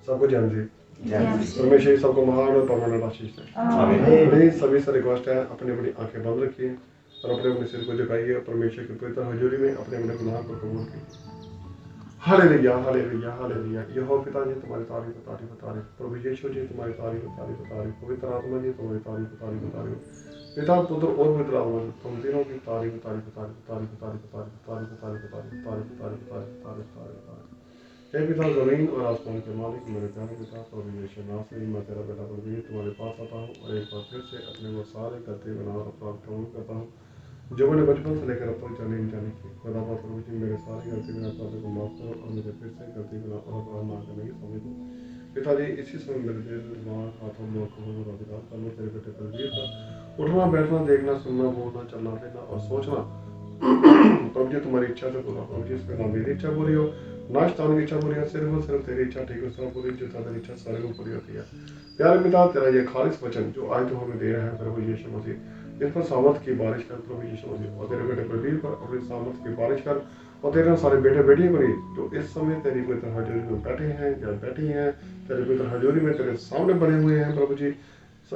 सबको जैन जी परमेश्वर सबको महान और परमानेंट आशीष दे। प्लीज सभी से रिक्वेस्ट है अपनी अपनी आंखें बंद रखिए और अपने अपने सिर को झुकाइए। परमेश्वर की पवित्र हजूरी में अपने अपने गुनाह को कबूल कीजिए। Hallelujah hallelujah hallelujah. यहोवा पिता जी तुम्हारी तारीफ तारीफ तारीफ, प्रभु यीशु जी तुम्हारी तारीफ तारीफ तारीफ, पवित्र आत्मा जी तुम्हारी तारीफ तारीफ तारीफ, पिता पुत्र और पवित्र आत्मा तुम तीनों की तारीफ तारीफ तारीफ तारीफ तारीफ तारीफ तारीफ तारीफ तारीफ तारीफ तारीफ तारीफ तारीफ तारीफ तारीफ। हे पिता जमीन और आसमान के मालिक मेरे प्यारे पिता प्रभु यीशु नासरी, मैं तेरा बेटा प्रभु तुम्हारे पास आता हूँ और एक बार फिर से अपने वो सारे गलती गुनाह और अपराध कबूल करता हूँ जो मैंने बचपन से लेकर अब तक जाने जाने की। खुदा प्रभु जी मेरे सारे गलती गुनाह अपराधों को माफ करो और मुझे फिर से गलती गुनाह और अपराध ना करने की समझ दो। पिताजी इसी समय मेरे दिल दिमाग हाथों में और अधिकार करना तेरे बेटे तस्वीर का उठना बैठना देखना सुनना बोलना चलना फिरना और सोचना प्रभु जी तुम्हारी इच्छा से पूरा। प्रभु जी इसमें ना मेरी इच्छा पूरी हो ना शैतान की इच्छा पूरी हो, सिर्फ और सिर्फ तेरी इच्छा ठीक हो पूरी जो तेरी इच्छा सारे को पूरी होती है। प्यारे पिता तेरा ये खालिस वचन जो आज तो हमें दे रहा है प्रभु यीशु मसीह, इस पर सामर्थ की बारिश कर प्रभु यीशु मसीह, और तेरे बेटे प्रवीर पर अपनी सामर्थ की बारिश कर और तेरे सारे बेटे बेटियों पर जो इस समय तेरी पवित्र हजूरी में बैठे हैं या बैठी हैं तेरे पवित्र हजूरी में तेरे सामने बने हुए हैं प्रभु जी,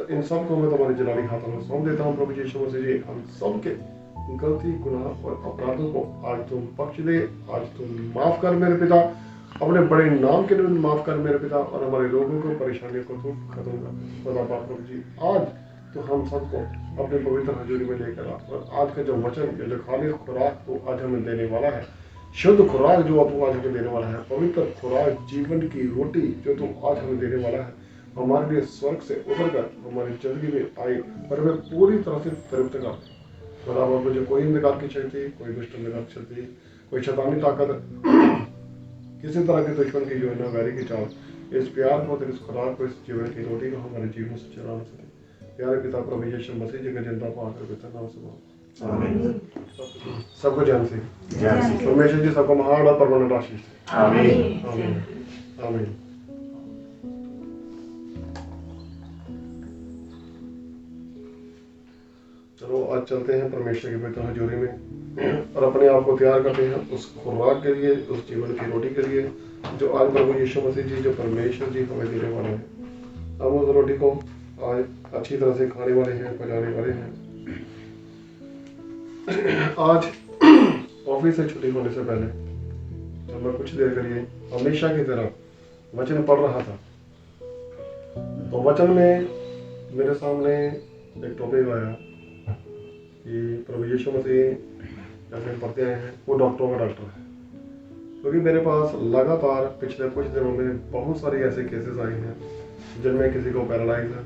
इन सब को मैं तुम्हारे जलाली हाथों में सौंप देता हूँ प्रभु यीशु मसीह जी। हम सब के गलती गुनाह और अपराधों को आज तुम बख्श दे, आज तुम माफ कर मेरे पिता, अपने बड़े नाम के लिए माफ कर मेरे पिता, और हमारे लोगों को परेशानियों को तुम खत्म कर खुदा पाक प्रभु जी। आज तो हम सबको अपने पवित्र हजूरी में लेकर आ और आज का जो वचन जो खाली खुराक को आज हमें देने वाला है, शुद्ध खुराक जो तू आज हमें देने वाला है, पवित्र खुराक जीवन की रोटी जो तू आज हमें देने वाला है, हमारे लिए स्वर्ग से उतर कर हमारी जिंदगी में आई और हमें पूरी तरह से तृप्त कर। बराबर मुझे कोई अंधकार की शक्ति, कोई दुष्ट अंधकार की शक्ति, कोई शैतानी ताकत, किसी तरह के दुश्मन की योजना वैरी की चाल, इस प्यार को इस खुराक को इस जीवन की रोटी को हमारे जीवन से चुरा न सके। प्यारे पिता प्रभु यीशु मसीह जी का जिंदा पाकर पिता नाम से आमीन। सबको जय मसीह। परमेश्वर जी सबको महान और परमानेंट आशीष दे। आमीन आमीन आमीन। चलो आज चलते हैं परमेश्वर की पवित्र हजूरी में और अपने आप को तैयार करते हैं उस खुराक के लिए, उस जीवन की रोटी के लिए जो आज प्रभु यीशु मसीह जी जो परमेश्वर जी हमें देने वाले हैं। हम उस रोटी को आज अच्छी तरह से खाने वाले हैं, पकाने वाले हैं। आज ऑफिस से छुट्टी होने से पहले जब मैं कुछ देर के लिए हमेशा की तरह वचन पढ़ रहा था तो वचन में मेरे सामने एक टॉपिक आया कि प्रभु यीशु मसीह जैसे पढ़ते हैं वो डॉक्टरों का डॉक्टर है, क्योंकि मेरे पास लगातार पिछले कुछ दिनों में बहुत सारे ऐसे केसेस आए हैं जिनमें किसी को पैरालाइज है,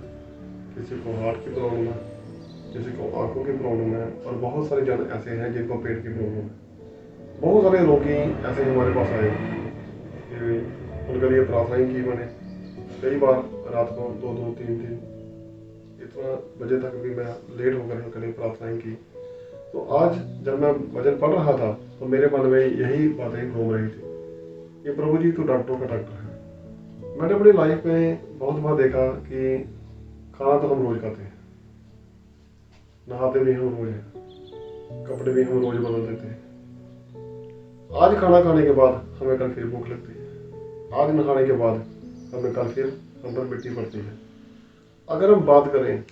किसी को हार्ट की प्रॉब्लम है, किसी को आंखों की प्रॉब्लम है और बहुत सारे जन ऐसे हैं जिनको पेट की प्रॉब्लम है। बहुत सारे रोगी ऐसे हमारे पास आए कि उनके लिए प्रार्थनाएं की मैंने कई बार रात को 2-3 इतना बजे तक भी मैं लेट होकर उनके लिए प्रार्थनाएं की। तो आज जब मैं वचन पढ़ रहा था तो मेरे मन में यही बातें घूम रही थी कि प्रभु जी तू डॉक्टरों का डॉक्टर है। मैंने अपनी लाइफ में बहुत बार देखा कि खाना तो हम रोज खाते हैं, नहाते भी हम रोज हैं, कपड़े भी हम रोज बदल देते हैं। आज खाना खाने के बाद हमें कल फिर भूख लगती है, आज नहाने के बाद हमें कल फिर हम पर मिट्टी पड़ती है। अगर हम बात करें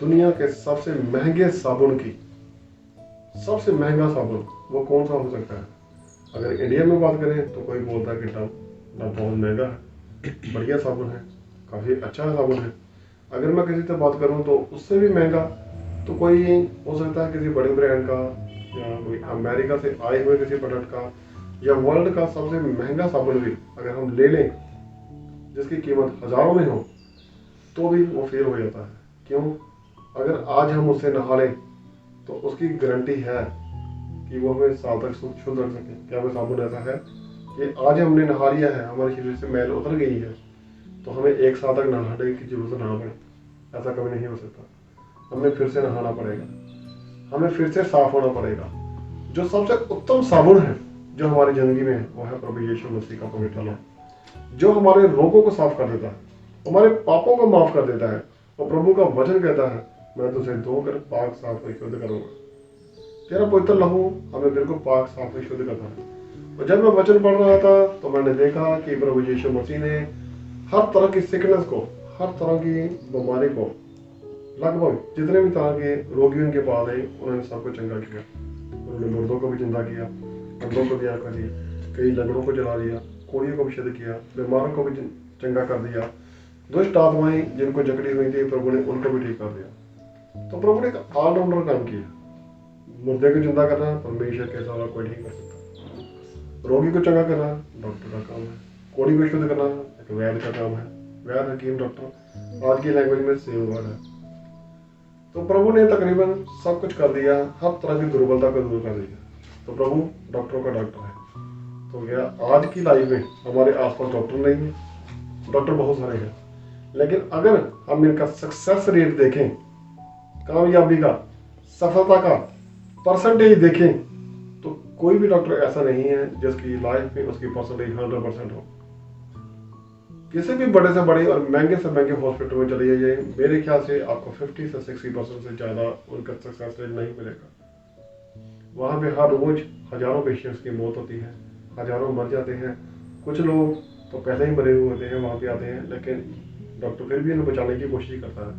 दुनिया के सबसे महंगे साबुन की, सबसे महंगा साबुन वो कौन सा हो सकता है? अगर इंडिया में बात करें तो कोई बोलता है कि डव बहुत महंगा है, बढ़िया साबुन है, काफ़ी अच्छा साबुन है। अगर मैं किसी से बात करूं तो उससे भी महंगा तो कोई हो सकता है किसी बड़े ब्रांड का या कोई अमेरिका से आए हुए किसी प्रोडक्ट का या वर्ल्ड का सबसे महंगा साबुन भी अगर हम ले लें जिसकी कीमत हज़ारों में हो तो भी वो फेल हो जाता है। क्यों? अगर आज हम उससे नहा लें तो उसकी गारंटी है कि वो हमें साल तक शुद्ध रख सके। क्या वो साबुन ऐसा है कि आज हमने नहा लिया है, हमारे शरीर से मैल उतर गई है तो हमें एक साल तक नहाने की जरूरत ना पड़े? ऐसा कभी नहीं हो सकता। हमें फिर से नहाना पड़ेगा, हमें फिर से साफ होना पड़ेगा। जो सबसे उत्तम साबुन है जो हमारी जिंदगी में है वो है प्रभु यीशु मसीह का पवित्र नाम, जो हमारे रोगों को साफ कर देता है, हमारे पापों को माफ कर देता है। और प्रभु का वचन कहता है मैं तुझे धोकर पाक साफ और शुद्ध करूंगा। तेरा पवित्र लहू हमें बिल्कुल पाक साफ और शुद्ध करता है। और जब मैं वचन पढ़ रहा था तो मैंने देखा कि प्रभु यीशु मसीह ने हर तरह की सिकनेस को, हर तरह की बीमारी को, लगभग जितने भी तरह के रोगी उनके पास आए उन्होंने सबको चंगा किया। उन्होंने मुर्दों को भी जिंदा किया, अंधों को भी आंखें दी, कई लंगड़ों को जला दिया, कोड़ियों को भी शुद्ध किया, बीमारों को भी चंगा कर दिया। दुष्ट आत्माएं जिनको जकड़ी हुई थी प्रभु ने उनको भी ठीक कर दिया। तो प्रभु ने एक ऑलराउंडर काम किया। मुर्दे को जिंदा करना परमेश्वर के अलावा कोई नहीं कर सकता। रोगी को चंगा करना डॉक्टर का काम है। कोड़ी को शुद्ध करना एक वैद्य का काम है। वैद्य, हकीम, डॉक्टर आज की लैंग्वेज में सेम वर्ड है। तो प्रभु ने तकरीबन सब कुछ कर दिया, हर तरह की दुर्बलता को दूर कर दिया। तो प्रभु डॉक्टरों का डॉक्टर है। तो क्या आज की लाइफ में हमारे आसपास डॉक्टर नहीं है? डॉक्टर बहुत सारे हैं, लेकिन अगर हम इनका सक्सेस रेट देखें, कामयाबी का, सफलता का परसेंटेज देखें, तो कोई भी डॉक्टर ऐसा नहीं है जिसकी लाइफ में उसकी परसेंटेज 100% हो। किसी भी बड़े से बड़े और महंगे से महंगे हॉस्पिटल में चले जाइए, मेरे ख्याल से आपको 50 से 60% से ज़्यादा उनका सक्सेस रेट नहीं मिलेगा। वहाँ पे हर रोज हजारों पेशेंट्स की मौत होती है, हजारों मर जाते हैं। कुछ लोग तो पहले ही मरे हुए होते हैं, वहाँ पे आते हैं, लेकिन डॉक्टर फिर भी उन्हें बचाने की कोशिश करता है।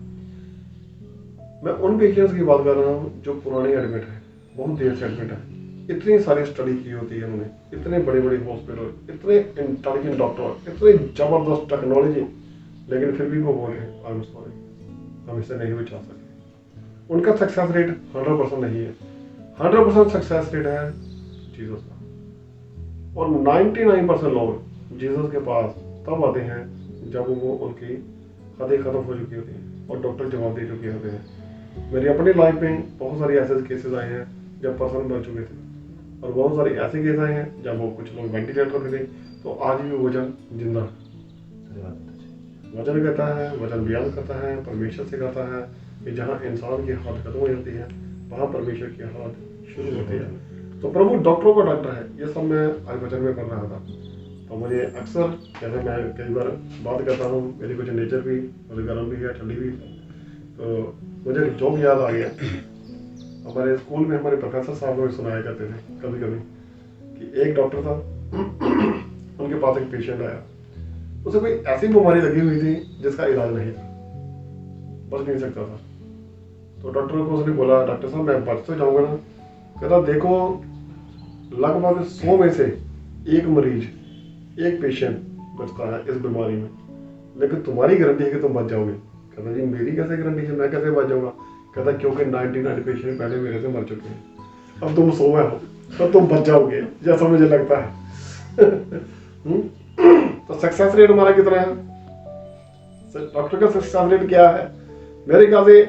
मैं उन पेशेंट्स की बात कर रहा हूँ जो पुराने एडमिट है, बहुत देर से एडमिट है। इतनी सारी स्टडी की होती है उन्होंने, इतने बड़े बड़े हॉस्पिटल, इतने इंटेलिजेंट डॉक्टर, इतनी जबरदस्त टेक्नोलॉजी, लेकिन फिर भी वो बोले आई एम सॉरी, हम इसे नहीं बचा सके। उनका सक्सेस रेट 100% नहीं है। 100% सक्सेस रेट है जीसस का। और 99% लोग जीसस के पास तब आते हैं जब वो उनकी हदें खत्म हो चुकी होती हैं और डॉक्टर जवाब दे चुके होते हैं। मेरी अपनी लाइफ में बहुत सारे ऐसे केसेस आए हैं जब पर्सन मर चुके थे, और बहुत सारे ऐसे केस आए हैं जब वो कुछ लोग वेंटिलेटर पे थे, तो आज भी वचन जिंदा वचन कहता है, वचन बयान करता है, परमेश्वर से कहता है कि जहाँ इंसान की हाथ खत्म हो जाती है वहाँ परमेश्वर की हाथ शुरू होती है। तो प्रभु डॉक्टरों का डॉक्टर है। ये सब मैं आज वचन में पढ़ रहा था। तो मुझे अक्सर, जैसे मैं कई बार बात करता हूँ, मेरी कुछ नेचर भी थोड़ी गर्म भी है, ठंडी भी, तो मुझे जोक याद आ गया। हमारे स्कूल में हमारे प्रोफेसर साहब लोग सुनाया करते थे कभी कभी कि एक डॉक्टर था, उनके पास एक पेशेंट आया, उसे कोई ऐसी बीमारी लगी हुई थी जिसका इलाज नहीं था, बच नहीं सकता था। तो डॉक्टर को उसने बोला, डॉक्टर साहब मैं बच तो जाऊंगा ना? कहता देखो, लगभग 100 में से एक मरीज, एक पेशेंट बचता है इस बीमारी में, लेकिन तुम्हारी गारंटी है कि तुम बच जाओगे। कहता जी मेरी कैसे गारंटी है, मैं कैसे बच जाऊंगा? कहता क्योंकि 99 पेशेंट पहले मेरे से मर चुके हैं, अब तुम 100 में हो तो तुम बच जाओगे, जैसा मुझे लगता है। तो सक्सेस रेट हमारा कितना है? डॉक्टर का सक्सेस रेट क्या है? मेरे ख्याल से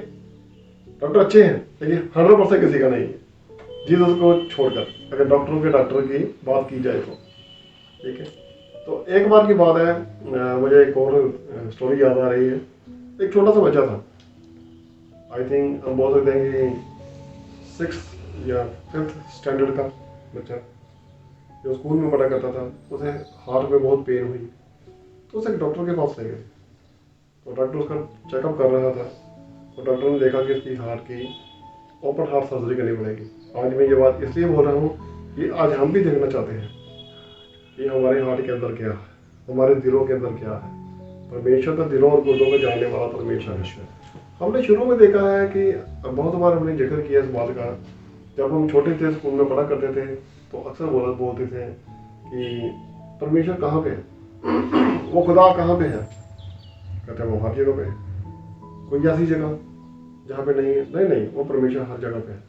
डॉक्टर अच्छे हैं, लेकिन 100% किसी का नहीं है, जीसस को छोड़कर, अगर डॉक्टरों के डॉक्टर की बात की जाए तो। ठीक है, तो एक बार की बात है, मुझे एक और स्टोरी याद आ रही है। एक छोटा सा बच्चा था, आई थिंक हम बोल सकते हैं कि 6th या 5th स्टैंडर्ड का बच्चा, जो स्कूल में पढ़ा करता था। उसे हार्ट में बहुत पेन हुई, तो उसे एक डॉक्टर के पास ले गए। तो डॉक्टर उसका चेकअप कर रहा था, तो डॉक्टर ने देखा कि इसकी हार्ट की ओपन हार्ट सर्जरी करनी पड़ेगी। आज मैं ये बात इसलिए बोल रहा हूँ कि आज हम भी देखना चाहते हैं कि हमारे हार्ट के अंदर क्या है, हमारे दिलों के अंदर क्या है। परमेश्वर का दिलों और गुर्दों को जानने वाला परमेश्वर है। हमने शुरू में देखा है कि बहुत बार हमने जिक्र किया इस बात का, जब हम छोटे थे स्कूल में पढ़ा करते थे, तो अक्सर बोलते थे कि परमेश्वर कहाँ पे है, वो खुदा कहाँ पे है? कहते हैं वो हर जगह पे है। कोई ऐसी जगह जहाँ पे नहीं है? नहीं, वो परमेश्वर हर जगह पे है,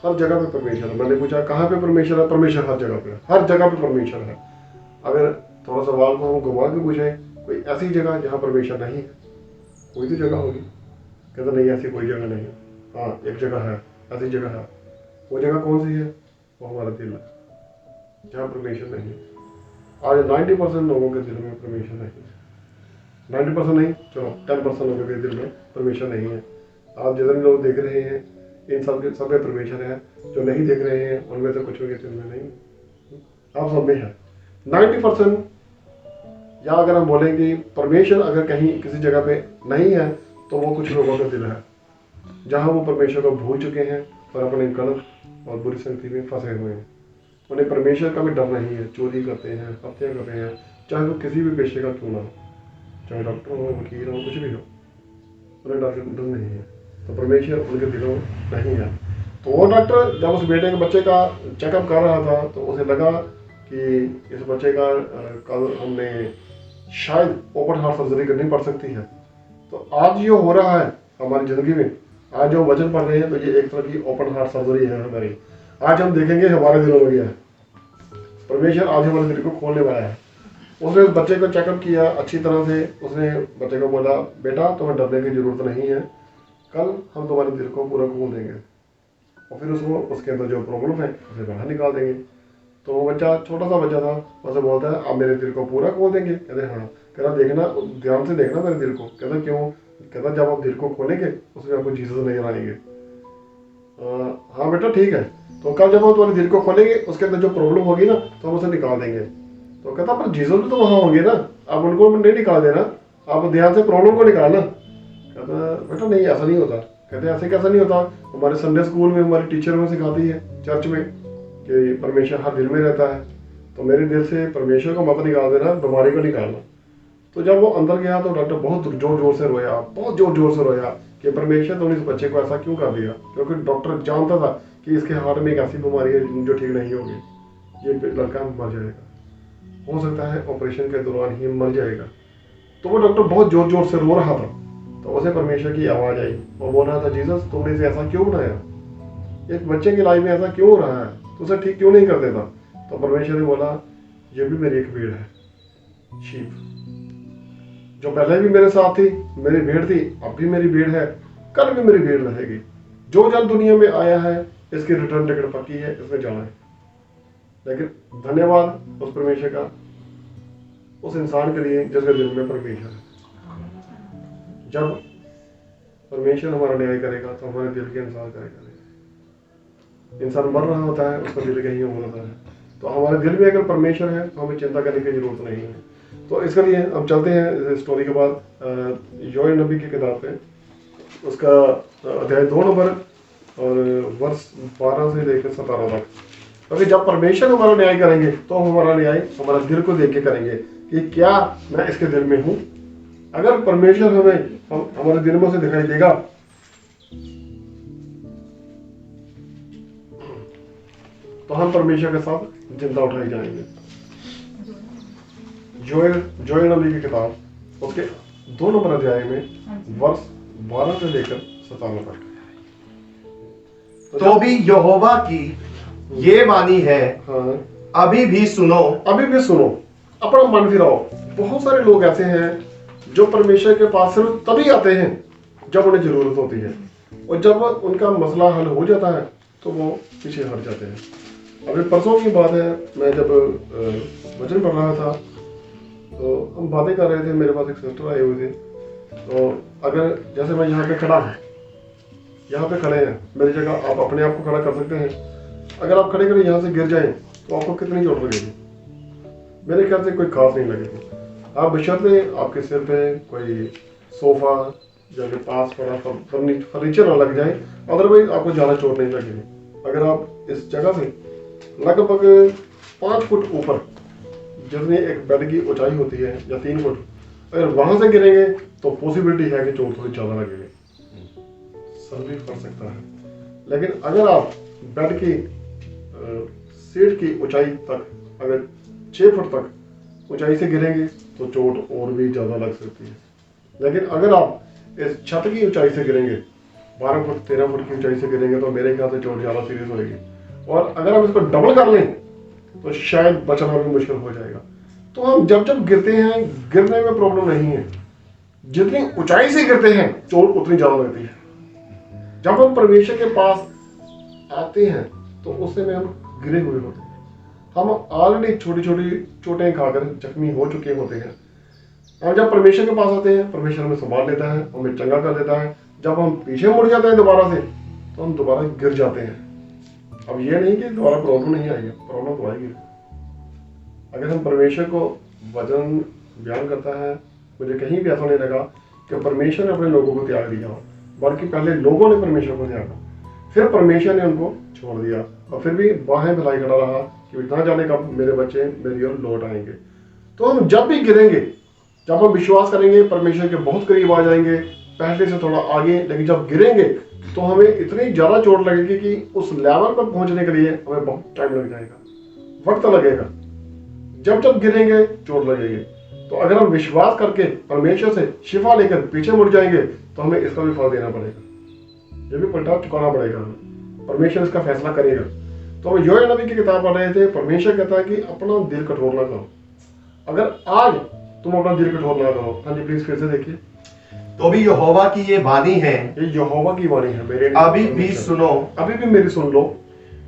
हर जगह पे परमेश्वर है। मैंने पूछा कहाँ पे परमेश्वर है? परमेश्वर हर जगह पे है, हर जगह पे परमेश्वर है। अगर थोड़ा सवाल को हम घुमा के पूछें, कोई ऐसी जगह जहाँ परमेश्वर नहीं है? कोई तो जगह होगी। कहते नहीं, ऐसी कोई जगह नहीं है। हाँ, एक जगह है, ऐसी जगह है। वो जगह कौन सी है? वो हमारा दिल है, जहाँ परमेश्वर नहीं है। आज 90% लोगों के दिल में परमेश्वर नहीं है। 90% नहीं, चलो 10% लोगों के दिल में परमेश्वर नहीं है। आप जितने लोग देख रहे हैं, इन सब में परमेश्वर है। जो नहीं देख रहे हैं उनमें से कुछ के दिल में नहीं, आप सब में है 90%। या अगर हम बोलें कि परमेश्वर अगर कहीं किसी जगह पे नहीं है, तो वो कुछ लोगों का दिल है, जहाँ वो परमेश्वर को भूल चुके हैं और अपने गलत और बुरी संगति में फंसे हुए हैं। उन्हें परमेश्वर का भी डर नहीं है, चोरी करते हैं, हत्या करते हैं, चाहे वो किसी भी पेशे का क्यों ना हो। चाहे डॉक्टर हो, वकील हो, कुछ भी हो, उन्हें डॉक्टर नहीं है, तो परमेश्वर उनके दिलों में नहीं है। तो वो डॉक्टर जब उस बेटे के बच्चे का चेकअप कर रहा था तो उसे लगा कि इस बच्चे का कल हमने शायद ओपन हार्ट सर्जरी करनी पड़ सकती है। तो आज जो हो रहा है हमारी ज़िंदगी में, आज जो वचन पढ़ रहे हैं, तो ये एक तरह की ओपन हार्ट सर्जरी है हमारी। आज हम देखेंगे हमारे दिलों में क्या है। परमेश्वर आज हमारे दिल को खोलने वाला है। उसने उस बच्चे को चेकअप किया अच्छी तरह से। उसने बच्चे को बोला, बेटा तुम्हें डरने की जरूरत नहीं है, कल हम तुम्हारे दिल को पूरा खोल देंगे और फिर उसको उसके अंदर जो प्रॉब्लम है उसे बाहर निकाल देंगे। तो वो बच्चा, छोटा सा बच्चा था, उसे बोलता है आप मेरे दिल को पूरा खोल देंगे? कहते हाँ। कह रहा देखना, ध्यान से देखना मेरे दिल को। कहता क्यों? कहता जब आप दिल को खोलेंगे उसमें आपको जीसस नजर आएंगे। हाँ बेटा ठीक है, तो कल जब हम तुम्हारे दिल को खोलेंगे उसके अंदर जो प्रॉब्लम होगी ना तो हम उसे निकाल देंगे। तो कहता पर जीसस भी तो वहाँ होंगे ना, आप उनको नहीं निकाल देना, आप ध्यान से प्रॉब्लम को निकालना। कहता बेटा नहीं, ऐसा नहीं होता। कहते ऐसे कैसा नहीं होता? हमारे संडे स्कूल में हमारी टीचर हमें सिखाती है, चर्च में, कि परमेश्वर हर दिल में रहता है, तो मेरे दिल से परमेश्वर को मत निकाल देना, बीमारी को निकालना। तो जब वो अंदर गया तो डॉक्टर बहुत जोर जोर से रोया, बहुत जोर जोर से रोया कि परमेश्वर तुमने इस बच्चे को ऐसा क्यों कर दिया। क्योंकि डॉक्टर जानता था कि इसके हार्ट में एक ऐसी बीमारी है जो ठीक नहीं होगी, ये लड़का मर जाएगा, हो सकता है ऑपरेशन के दौरान ही मर जाएगा। तो वो डॉक्टर बहुत जोर जोर से रो रहा था। तो उसे परमेश्वर की आवाज़ आई और बोल रहा था, जीसस तुमने इसे ऐसा क्यों बनाया, एक बच्चे की लाइफ में ऐसा क्यों हो रहा है, तो उसे ठीक क्यों नहीं कर देता। तो परमेश्वर ने बोला, ये भी मेरी एक भीड़ है, शीप, जो पहले भी मेरे साथ थी, मेरी भीड़ थी, अब भी मेरी भीड़ है, कल भी मेरी भीड़ रहेगी। जो जन दुनिया में आया है इसकी रिटर्न टिकट पक्की है, इसमें जाना है। लेकिन धन्यवाद उस परमेश्वर का, उस इंसान के लिए जिसके दिल में परमेश्वर है। जब परमेश्वर हमारा न्याय करेगा तो हमारे दिल के अनुसार करेगा। इंसान मर रहा होता है, उसका दिल कहीं और होता है। तो हमारे दिल में अगर परमेश्वर है तो हमें चिंता करने की जरूरत नहीं है। तो इसके लिए हम चलते हैं स्टोरी के बाद योएल नबी की किताब पे, उसका अध्याय 2 नंबर और वर्ष 12 से लेकर 17 तक। क्योंकि जब परमेश्वर हमारा न्याय करेंगे तो हमारा न्याय हमारा दिल को देख के करेंगे कि क्या मैं इसके दिल में हूँ। अगर परमेश्वर हमें हमारे दिल में से दिखाई देगा तो हम परमेश्वर के साथ जिंदा उठाए जाएंगे। जोएल नबी की किताब उसके 2 नंबर अध्याय में वर्ष 12 से लेकर 17 तक। तो भी यहोवा की ये वाणी है, हाँ, अभी भी सुनो, अभी भी सुनो, अपना मन फिराओ। बहुत सारे लोग ऐसे हैं जो परमेश्वर के पास सिर्फ तभी आते हैं जब उन्हें जरूरत होती है, और जब उनका मसला हल हो जाता है तो वो पीछे हट जाते हैं। अभी परसों की बात है, मैं जब वचन पढ़ रहा था तो हम बातें कर रहे थे, मेरे पास एक सिस्टर आए हुए थे। तो अगर जैसे मैं यहाँ पे खड़ा हूँ, यहाँ पे खड़े हैं, मेरी जगह आप अपने आप को खड़ा कर सकते हैं। अगर आप खड़े खड़े यहाँ से गिर जाएं तो आपको कितनी चोट लगेगी? मेरे ख्याल से कोई खास नहीं लगेगी। आप बशर्ते आपके सिर पे कोई सोफा या फिर पास पड़ा फर्नीचर ना लग जाए, अदरवाइज आपको ज़्यादा चोट नहीं लगेगी। अगर आप इस जगह से लगभग 5 फुट ऊपर, जितनी एक बेड की ऊंचाई होती है, या 3 फुट, अगर वहां से गिरेंगे तो पॉसिबिलिटी है कि चोट थोड़ी ज़्यादा लगेगी, सर भी फट सकता है। लेकिन अगर आप बेड की सीट की ऊंचाई तक अगर 6 फुट तक ऊंचाई से गिरेंगे तो चोट और भी ज़्यादा लग सकती है। लेकिन अगर आप इस छत की ऊंचाई से गिरेंगे, 12 फुट 13 फुट की ऊंचाई से गिरेंगे, तो मेरे ख्याल से चोट ज़्यादा सीरियस होगी। और अगर हम इसको डबल कर लें तो शायद बचना भी मुश्किल हो जाएगा। तो हम जब जब गिरते हैं, गिरने में प्रॉब्लम नहीं है, जितनी ऊंचाई से गिरते हैं चोट उतनी ज़्यादा लगती है। जब हम परमेश्वर के पास आते हैं तो उस समय हम गिरे हुए होते हैं, हम ऑलरेडी छोटी छोटी चोटें खाकर जख्मी हो चुके होते हैं। हम जब परमेश्वर के पास आते हैं, परमेश्वर हमें संभाल लेता है, हमें चंगा कर देता है। जब हम पीछे मुड़ जाते हैं दोबारा से तो हम दोबारा गिर जाते हैं। अब ये नहीं कि दोबारा प्रॉब्लम नहीं आएगी, प्रॉब्लम तो आएगी। अगर हम परमेश्वर को वचन बयान करता है, मुझे कहीं भी ऐसा नहीं लगा कि परमेश्वर ने अपने लोगों को त्याग दिया, बल्कि पहले लोगों ने परमेश्वर को त्यागा, फिर परमेश्वर ने उनको छोड़ दिया, और फिर भी बाहें फैलाई खड़ा रहा कि ना जाने कब मेरे बच्चे मेरी ओर लौट आएंगे। तो हम जब भी गिरेंगे जब हम विश्वास करेंगे परमेश्वर के बहुत करीब आ जाएंगे, पहले से थोड़ा आगे, लेकिन जब गिरेंगे तो हमें इतनी ज़्यादा चोट लगेगी कि उस लेवल पर पहुंचने के लिए हमें बहुत टाइम लग जाएगा, वक्त लगेगा। जब जब गिरेंगे चोट लगेगी। तो अगर हम विश्वास करके परमेश्वर से शिफा लेकर पीछे मुड़ जाएंगे तो हमें इसका भी फल देना पड़ेगा, ये भी पलटा चुकाना पड़ेगा हमें। परमेश्वर इसका फैसला करेगा। तो हम योएल नबी की किताब पढ़ रहे थे, परमेश्वर कहता है कि अपना दिल कठोर ना करो। अगर आज तुम अपना दिल कठोर ना करो, हाँ जी प्लीज फिर से देखिए। तो भी यहोवा की ये वाणी है, ये यहोवा की वाणी है मेरे लिए। अभी भी सुनो, अभी भी मेरी सुन लो।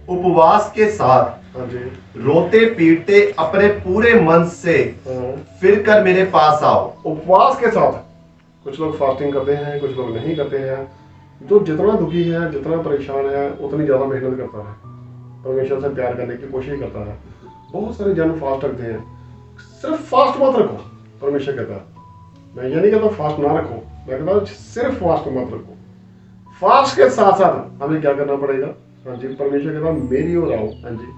उपवास के साथ हाँ जी, रोते पीटते अपने पूरे मन से हाँ। फिर कर मेरे पास आओ। उपवास के साथ। कुछ लोग फास्टिंग करते हैं, कुछ लोग नहीं करते हैं। जो जितना दुखी है, जितना परेशान है, उतनी ज्यादा मेहनत करता है, परमेश्वर से प्यार करने की कोशिश करता है। बहुत सारे जन फास्ट रखते हैं। सिर्फ फास्ट मत रखो, परमेश्वर कहता है। मैं ये नहीं कहता फास्ट ना रखो, मैं कहता हूँ सिर्फ फास्ट मत रखो। फास्ट के साथ साथ हमें क्या करना पड़ेगा? हाँ जी, परमेश्वर कहता है मेरी ओर आओ। हाँ जी,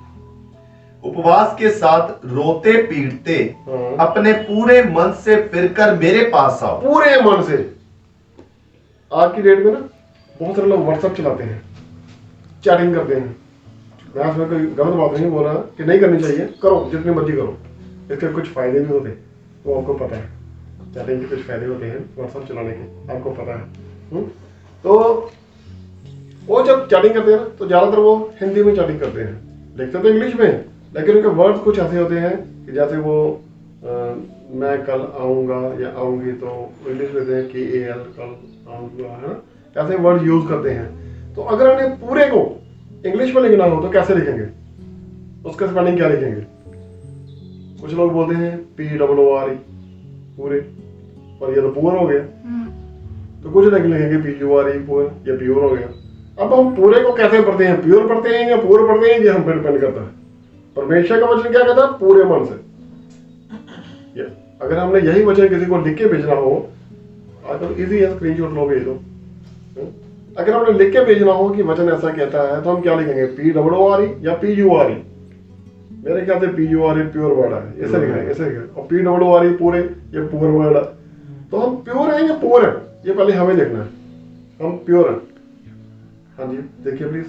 उपवास के साथ रोते पीटते हाँ। अपने पूरे मन से फिर कर मेरे पास आओ। पूरे मन से। आज की डेट में ना बहुत सारे लोग व्हाट्सएप चलाते हैं, चैटिंग करते हैं। मैं उसमें कोई गलत बात नहीं बोल रहा कि नहीं करनी चाहिए, करो जितनी मर्जी करो। इसके कुछ फायदे भी होते हैं, वो आपको पता है। चैटिंग के कुछ फायदे होते हैं व्हाट्सएप चलाने के, आपको पता है। तो वो जब चैटिंग करते हैं ना, तो ज़्यादातर वो हिंदी में चैटिंग करते हैं, लिखते तो इंग्लिश में, लेकिन उनके वर्ड्स कुछ ऐसे होते हैं कि जैसे वो मैं कल आऊँगा या आऊँगी, तो इंग्लिश में देते हैं कि AL कल आऊँगा, है ना, ऐसे वर्ड यूज़ करते हैं। तो अगर उन्हें पूरे को इंग्लिश में लिखना हो तो कैसे लिखेंगे? उसका स्पेलिंग क्या लिखेंगे? कुछ लोग बोलते हैं POORE पूरे, पर ये तो पुअर हो गया। तो कुछ नहीं लिखेंगे PURE पुअर, या प्योर हो गया। अब हम पूरे को कैसे पढ़ते हैं? प्योर पढ़ते हैं या पुअर पढ़ते हैं, ये हम पर डिपेंड करता है। परमेश्वर का वचन क्या कहता है? पूरे मन से। अगर हमने यही वचन किसी को लिख के भेजना हो, आजकल इजी है, स्क्रीनशॉट लो भेज दो। अगर हमने लिख के भेजना हो कि वचन ऐसा कहता है, तो हम क्या लिखेंगे? POORE या PURE? मेरे ख्याल से PURE प्योर वर्ड है, ऐसे लिखना है, ऐसे लिखना है। और POORE पूरे, ये पुअर वर्ड है। तो हम प्योर हैं या पुअर हैं, ये पहले हमें लिखना है। हम प्योर हैं। हाँ जी, देखिए प्लीज।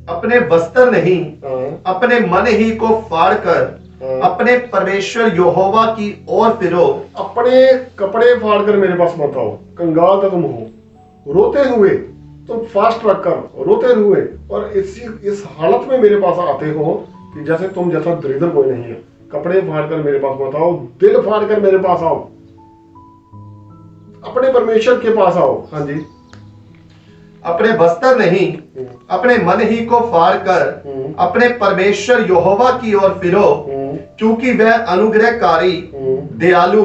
अपने वस्त्र नहीं, हाँ, अपने मन ही को फाड़ कर अपने परमेश्वर यहोवा की ओर फिरो। अपने कपड़े फाड़कर मेरे पास मत आओ, कंगाल तो तुम हो, रोते हुए तुम फास्ट रखकर रोते हुए, और इस हालत में मेरे पास आते हो कि जैसे तुम जैसा दरिद्र कोई नहीं है। कपड़े फाड़कर मेरे पास मत आओ, दिल फाड़कर मेरे पास आओ, अपने परमेश्वर के पास आओ। हाँ जी, अपने वस्त्र नहीं, अपने मन ही को फाड़ कर अपने परमेश्वर यहोवा की ओर फिरो, क्योंकि वह अनुग्रहकारी, दयालु,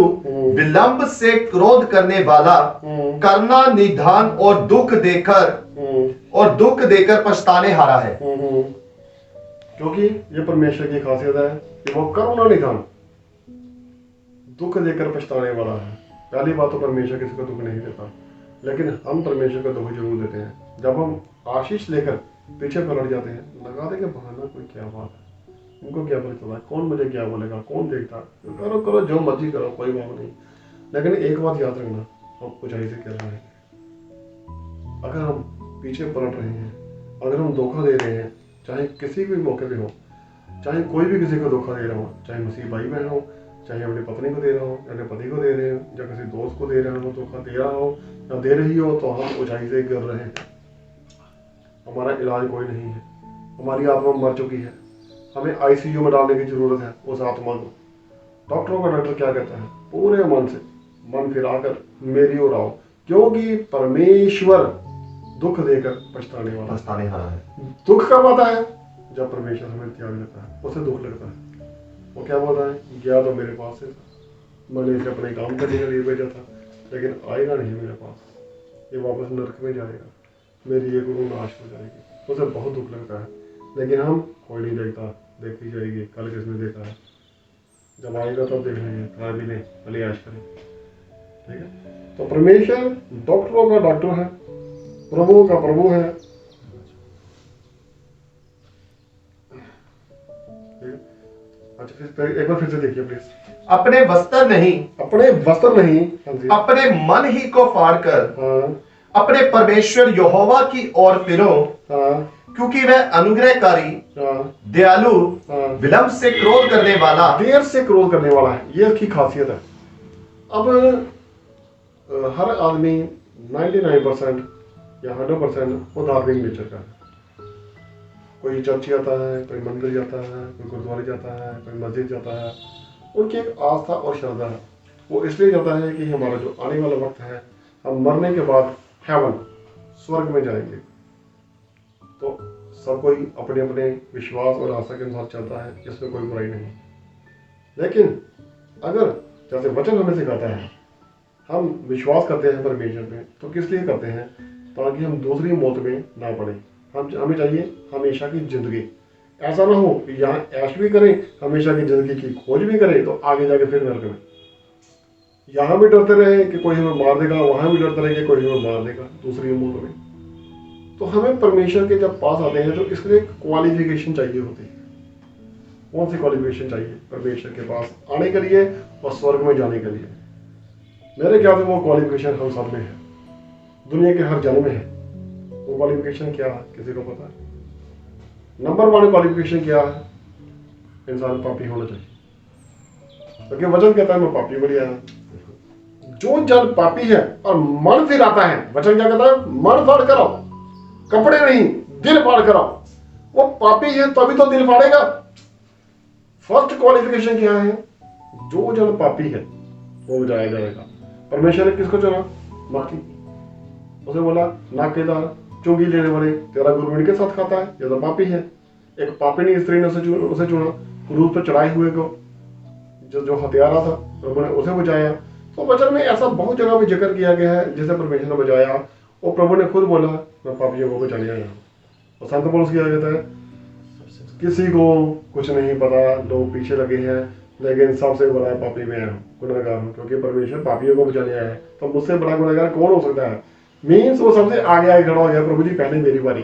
विलंब से क्रोध करने वाला, करना निधान और दुख देकर पछताने हारा है। क्योंकि ये परमेश्वर की खासियत है कि वो करुणा निधान, दुख देकर पछताने वाला है। पहली बात तो परमेश्वर किसी को दुख नहीं देता, लेकिन हम परमेश्वर को दुख जरूर देते हैं। जब हम आशीष लेकर पीछे पलट जाते हैं, लगा देंगे बहाना, कोई क्या बात है, उनको क्या पता चला, कौन मुझे क्या बोलेगा, कौन देखता, करो करो जो मर्जी करो, कोई बात नहीं। लेकिन एक बात याद रखना, हम ऊंचाई से कह रहे हैं, अगर हम पीछे पलट रहे हैं, अगर हम धोखा दे रहे हैं, चाहे किसी भी मौके पे हो, चाहे कोई भी किसी को धोखा दे रहा हो, चाहे मसीह भाई बहन हो, चाहे अपनी पत्नी को दे रहा हो, अपने पति को दे रहे हो, या किसी दोस्त को दे रहे हो, धोखा दे रहा हो या दे रही हो, तो हम ऊंचाई से गिर रहे हैं। हमारा इलाज कोई नहीं है, हमारी आत्मा मर चुकी है, हमें ICU में डालने की जरूरत है उस आत्मा को। डॉक्टरों का डॉक्टर क्या कहता है? पूरे मन से मन फिराकर मेरी ओर आओ, क्योंकि परमेश्वर दुख देकर पछताने हारा है। दुख कब आता है? जब परमेश्वर हमें त्याग देता है, उसे दुख लगता है। वो क्या बोलता है? गया तो मेरे पास से था, मैंने इसे अपने काम करने के लिए भेजा था, लेकिन आएगा नहीं मेरे पास, ये वापस नरक में जाएगा, मेरी ये गुरु नाश हो जाएगी। उसे बहुत दुख लगता है, लेकिन हम कोई नहीं देखता, देखी जाएगी, कल किसने देखा है, जब आएगा तब देख लेंगे, खा भी लें, भले ऐश करें। ठीक है, तो परमेश्वर डॉक्टरों का डॉक्टर है, प्रभुओं का प्रभु है। ठीक है, अच्छा एक बार फिर से देखिए प्लीज। अपने वस्त्र नहीं, अपने वस्त्र नहीं, हाँ जी, अपने मन ही को फाड़कर हाँ अपने परमेश्वर यहोवा की ओर फिरो, हाँ क्योंकि वह अनुग्रहकारी, हाँ दयालु, हाँ, विलंब से क्रोध करने वाला, देर से क्रोध करने वाला है, ये इसकी खासियत है। अब हर आदमी 99% या 100% वो धार्मिक नेचर का है। कोई चर्च जाता है, कोई मंदिर जाता है, कोई गुरुद्वारे जाता है, कोई मस्जिद जाता है। उनकी एक आस्था और श्रद्धा है। वो इसलिए जाता है कि हमारा जो आने वाला वक्त है, हम मरने के बाद हेवन, स्वर्ग में जाएंगे। तो सब कोई अपने अपने विश्वास और आस्था के अनुसार चलता है, इसमें कोई बुराई नहीं। लेकिन अगर जैसे वचन हमें सिखाता है, हम विश्वास करते हैं परमेश्वर पे, तो किस लिए करते हैं? ताकि हम दूसरी मौत में ना पड़े। हमें चाहिए हमेशा की जिंदगी। ऐसा ना हो कि यहाँ ऐश भी करें, हमेशा की जिंदगी की खोज भी करें, तो आगे जाके फिर नरक में। यहाँ भी डरते रहे कि कोई हमें मार देगा, वहां भी डरते रहे कि कोई हमें मार देगा दूसरी मौत में। तो हमें परमेश्वर के जब पास आते हैं तो इसके लिए क्वालिफिकेशन चाहिए होती है। कौन सी क्वालिफिकेशन चाहिए? परमेश्वर के पास आने के लिए और स्वर्ग में जाने के लिए। मेरे ख्याल से वो क्वालिफिकेशन हम सब में है, दुनिया के हर जन में है। वो क्वालिफिकेशन क्या है, किसी को पता है? नंबर 1 क्वालिफिकेशन क्या है? इंसान पापी होना चाहिए, क्योंकि वचन कहता है मैं पापी बन गया। जो जन पापी है और मन फिर आता है, वचन क्या कहता है? मन फाड़ कराओ, कपड़े नहीं, दिल फाड़ कराओ। वो पापी है तभी तो दिल फाड़ेगा। फर्स्ट क्वालिफिकेशन क्या है? जो जन पापी है वो बचाया जाएगा। परमेश्वर ने किसको चुना? मक्खी। उसे बोला नाकेदार, चुंगी लेने वाले, तेरा गुरु के साथ खाता है, ये तो पापी है। एक पापिनी स्त्री ने उसे चुना, क्रूस पर चढ़ाए हुए को, जो हत्यारा था, प्रभु ने उसे बचाया। तो वचन में ऐसा बहुत जगह पे जिक्र किया गया है जिसे परमेश्वर ने बचाया, और प्रभु ने खुद बोला मैं पापियों को बचाने आया हूँ। और संत पौलुस किया कहता है किसी को कुछ नहीं पता, लोग पीछे लगे हैं, लेकिन सबसे बड़ा पापी मैं हूँ, गुनहगार हूँ, क्योंकि परमेश्वर पापियों को बचाने आया है। तो मुझसे बड़ा गुनहगार कौन हो सकता है? मीन्स वो सबसे आगे खड़ा हो गया, प्रभु जी पहले मेरी बारी,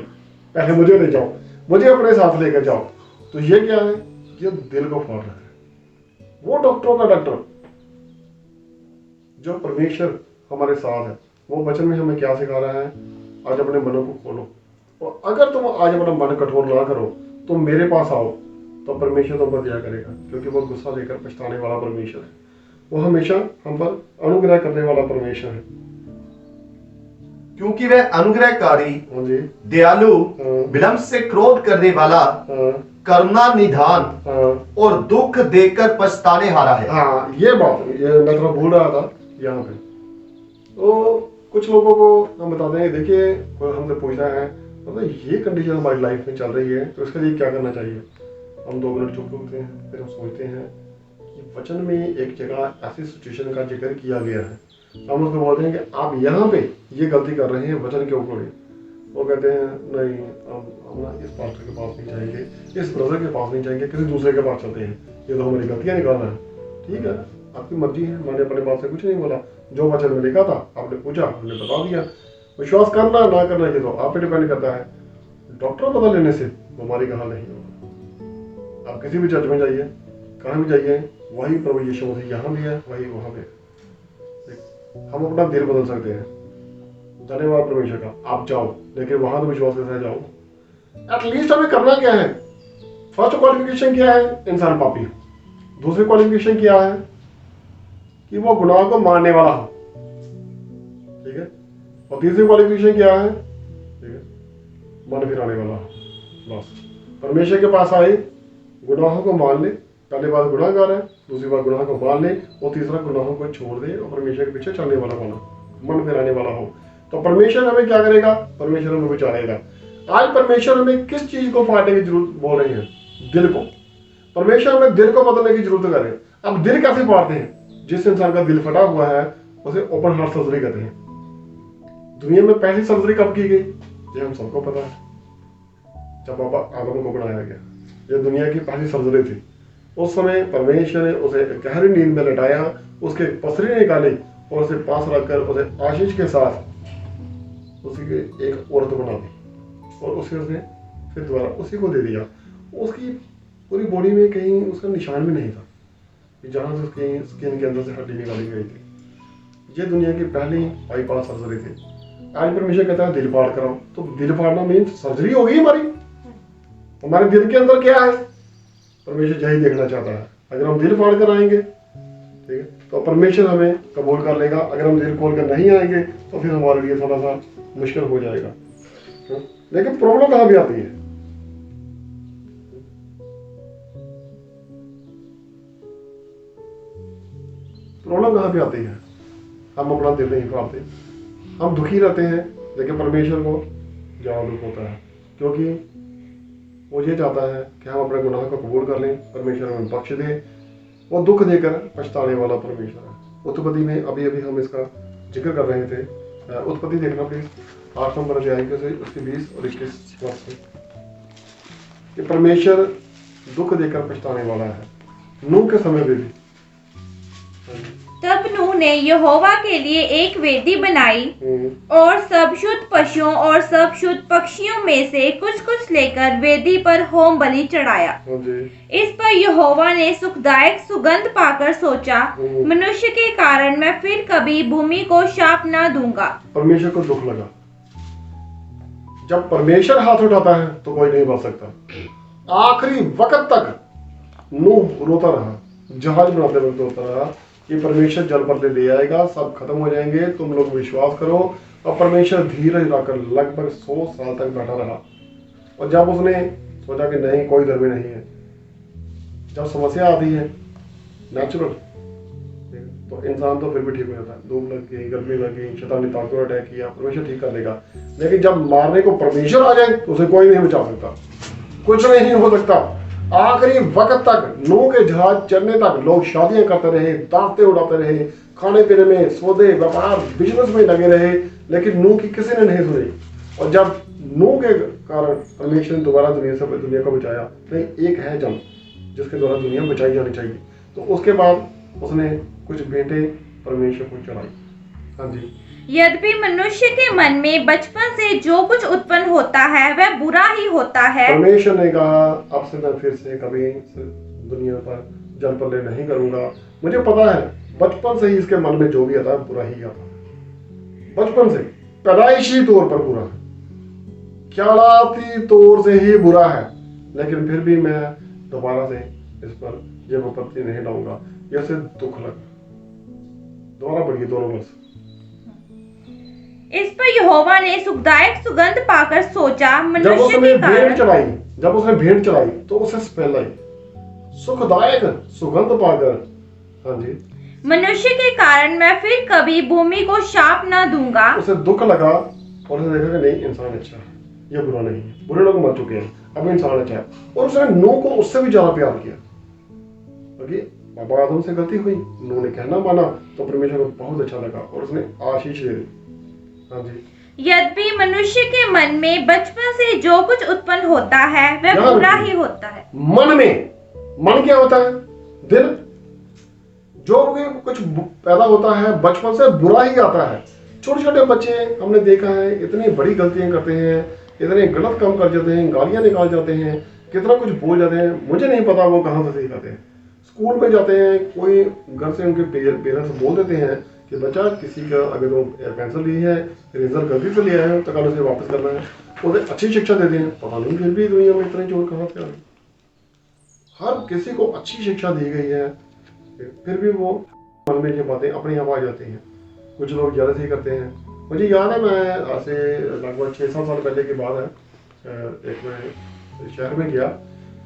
पहले मुझे ले जाओ, मुझे अपने साथ लेकर जाओ। तो ये क्या है? ये दिल को फाड़ रहा है। वो डॉक्टरों का डॉक्टर जो परमेश्वर हमारे साथ है, वो वचन में हमें क्या सिखा रहा है? आज अपने मनों को खोलो, और अगर तुम आज अपना मन कठोर ना करो तो मेरे पास आओ, तो परमेश्वर तुम पर दया करेगा, क्योंकि वो गुस्सा देकर पछताने वाला परमेश्वर है। वो हमेशा हम पर अनुग्रह करने वाला परमेश्वर है, क्योंकि वह अनुग्रहकारी, हाँ जी, दयालु, विलंब से क्रोध करने वाला, हाँ, करुणा निधान, हाँ, और दुख देकर पछताने हारा है। हाँ, ये बात ये मैं थोड़ा भूल रहा था यहाँ पे। तो कुछ लोगों को हम बताते हैं, देखिए कोई हमसे पूछना है मतलब ये कंडीशन हमारी लाइफ में चल रही है, तो इसके लिए क्या करना चाहिए? हम 2 मिनट चुप होते हैं, फिर हम सोचते हैं कि वचन में एक जगह ऐसी सिचुएशन का जिक्र किया गया है, हम उसको बोलते हैं कि आप यहाँ पे ये गलती कर रहे हैं वचन के ऊपर। वो कहते हैं नहीं, हम ना इस पास्टर के पास नहीं जाएंगे, इस ब्रदर के पास नहीं जाएंगे, किसी दूसरे के पास चलते हैं, ये तो हमारी गलतियाँ निकाल रहा है। ठीक है, आपकी मर्जी है, मैंने अपने बात से कुछ नहीं बोला। जो वचन में लिखा था आपने पूछा, हमने बता दिया। विश्वास करना ना करना ये तो आप पे डिपेंड करता है। डॉक्टर पता लेने से बीमारी का हल नहीं होगा। आप किसी भी चर्च में जाइए, कहाँ भी जाइए, वही प्रभु यीशु मसीह यहाँ भी है, वही वहाँ पे। हम अपना दिल बदल सकते हैं, धन्यवाद परमेश्वर का। आप जाओ, लेकिन वहां तो विश्वास के साथ जाओ। एटलीस्ट हमें करना क्या है? फर्स्ट क्वालिफिकेशन क्या है? इंसान पापी हो। दूसरी क्वालिफिकेशन क्या है? कि वो गुनाह को मानने वाला हो। ठीक है, और तीसरी क्वालिफिकेशन क्या है? ठीक है, मन फिराने वाला हो। बस परमेश्वर के पास आए, गुनाहों को मान ले। पहली बात गुनाहगार है, दूसरी बात गुनाह को मान ले, और तीसरा गुनाहों को छोड़ दे और परमेश्वर के पीछे चलने वाला होना, मन फिराने वाला हो। तो परमेश्वर हमें क्या करेगा? परमेश्वर हमें बचाएगा। आज परमेश्वर हमें किस चीज को फाड़ने की जरूरत बोल रहे हैं? दिल को। परमेश्वर हमें दिल को बदलने की जरूरत करे। अब दिल कैसे फाड़ते हैं? जिस इंसान का दिल फटा हुआ है उसे ओपन हार्ट सर्जरी कहते हैं। दुनिया में पहली सर्जरी कब की गई? ये हम सबको पता है, जब बाबा आदम को बनाया गया। ये दुनिया की पहली सर्जरी थी। उस समय परमेश्वर ने उसे गहरी नींद में लटाया, उसके पसरी निकाली और उसे पास रखकर उसे आशीष के साथ उसी के एक औरत बना दी, और उसने फिर दोबारा उसी को दे दिया। पूरी बॉडी में कहीं उसका निशान भी नहीं था कि जहाँ से उसकी स्किन के अंदर से हड्डी निकाली गई थी। ये दुनिया की पहली बाईपास सर्जरी थी। आज परमेश्वर कहता है दिल फाड़ कराओ, तो दिल फाड़ना मीन सर्जरी होगी हमारे दिल के अंदर क्या है, परमेश्वर यही देखना चाहता है। अगर हम दिल फाड़ कर आएंगे, ठीक है, तो परमेश्वर हमें कबूल कर लेगा। अगर हम दिल खोल कर नहीं आएंगे तो फिर हमारे लिए थोड़ा सा मुश्किल हो जाएगा। लेकिन प्रॉब्लम कहाँ भी आती है, प्रॉब्लम कहाँ पे आती है, हम अपना दिल नहीं फाड़ते, हम दुखी रहते हैं, लेकिन परमेश्वर को ज़्यादा दुख होता है, क्योंकि वो ये चाहता है कि हम अपने गुनाह को कबूल कर लें, परमेश्वर हमें बख्श दे। वो दुख देकर पछताने वाला परमेश्वर है। उत्पत्ति में अभी अभी हम इसका जिक्र कर रहे थे। उत्पत्ति देखना प्लीज, 8 नंबर अध्याय के से उसके 20 और 21 वर्ष से, कि परमेश्वर दुख देकर पछताने वाला है। नूह के समय में भी तब नूह ने यहोवा के लिए एक वेदी बनाई और सब शुद्ध पशुओं और सब शुद्ध पक्षियों में से कुछ कुछ लेकर वेदी पर होम बलि चढ़ाया। इस पर यहोवा ने सुखदायक सुगंध पाकर सोचा, मनुष्य के कारण मैं फिर कभी भूमि को शाप न दूंगा। परमेश्वर को दुख लगा। जब परमेश्वर हाथ उठाता है तो कोई नहीं बच सकता। आखिरी वक्त तक नूह रोता रहा, जहाज बनाते वक्त रोता रहा कि परमेश्वर जल पर ले आएगा, सब खत्म हो जाएंगे, तुम लोग विश्वास करो। और परमेश्वर धीरज रखकर लगभग 100 साल तक बैठा रहा। और जब उसने सोचा कि नहीं, कोई धर्मी नहीं है, जब समस्या आती है नेचुरल, तो इंसान तो फिर भी ठीक हो जाता है। धूप लग गई, गर्मी लग गई, शैतानी ताकत ने अटैक किया, परमेश्वर ठीक कर देगा। लेकिन जब मारने को परमेश्वर आ जाए तो उसे कोई नहीं बचा सकता, कुछ नहीं हो सकता। आखिरी वक्त तक, नूह के जहाज चलने तक लोग शादियां करते रहे, दावतें उड़ाते रहे, खाने पीने में, सौदे, व्यापार, बिजनेस में लगे रहे, लेकिन नूह की किसी ने नहीं सुनी। और जब नूह के कारण परमेश्वर ने दोबारा दुनिया को बचाया, नहीं, एक है जन्म जिसके द्वारा दुनिया बचाई जानी चाहिए, तो उसके बाद उसने कुछ बेटे परमेश्वर को चढ़ाई। हाँ जी। यद्यपि मनुष्य के मन में बचपन से जो कुछ उत्पन्न होता है वह बुरा ही होता है। परमेश्वर ने कहा, अब से मैं फिर से कभी दुनिया पर जल प्रलय नहीं करूंगा। मुझे पता है बचपन से ही इसके मन में जो भी आता है बुरा ही आता है। बचपन से पैदाइशी तौर पर बुरा है, ख्यालाती तौर से ही बुरा है, लेकिन फिर भी मैं दोबारा से इस पर जब विपत्ति नहीं लाऊंगा। जैसे दुख लगा, दोबारा बढ़िए दोनों वर्ष। इस पर यहोवा ने सुखदायक सुगंध पाकर सोचा, जब उसने भेंट चढ़ाई तो उसे स्मेल आई, सुखदायक सुगंध पाकर। हाँ जी। मनुष्य के कारण मैं फिर कभी भूमि को शाप न दूंगा। उसे दुख लगा और उसने देखा कि नहीं, इंसान अच्छा है, ये बुरा नहीं है, बुरे लोग मर चुके हैं, अब इंसान अच्छा है। और उसने नूह को उससे भी ज्यादा प्यार किया, क्योंकि बाबा आदम से गलती हुई, नूह ने कहना माना, तो परमेश्वर को बहुत अच्छा लगा और उसने आशीष दे दी। हाँ जी। यद्यपि मनुष्य के मन में बचपन से जो कुछ उत्पन्न होता है वह बुरा ही होता है। मन क्या होता है? दिल। जो भी कुछ पैदा होता है बचपन से बुरा ही आता है। छोटे छोटे बच्चे हमने देखा है इतनी बड़ी गलतियां करते हैं, इतने गलत काम कर जाते हैं, गालियां निकाल जाते हैं, कितना कुछ बोल जाते हैं, मुझे नहीं पता वो कहाँ से सीखाते हैं। स्कूल में जाते हैं, कोई घर से उनके पेरेंट्स बोल देते हैं कि बच्चा किसी का अगर वो पेंसिल ली है, इरेजर गलती से लिया है, तो कल उसे वापस करना है, उसे अच्छी शिक्षा देते हैं। पता नहीं फिर भी दुनिया में इतने चोर कहाँ से आ रहे। हर किसी को अच्छी शिक्षा दी गई है, फिर भी वो मन में ये बातें अपने आप आ जाती हैं। कुछ लोग जेलसी करते हैं। मुझे याद है, मैं आज से लगभग 6-7 साल पहले की बात है, एक मैं शहर में गया,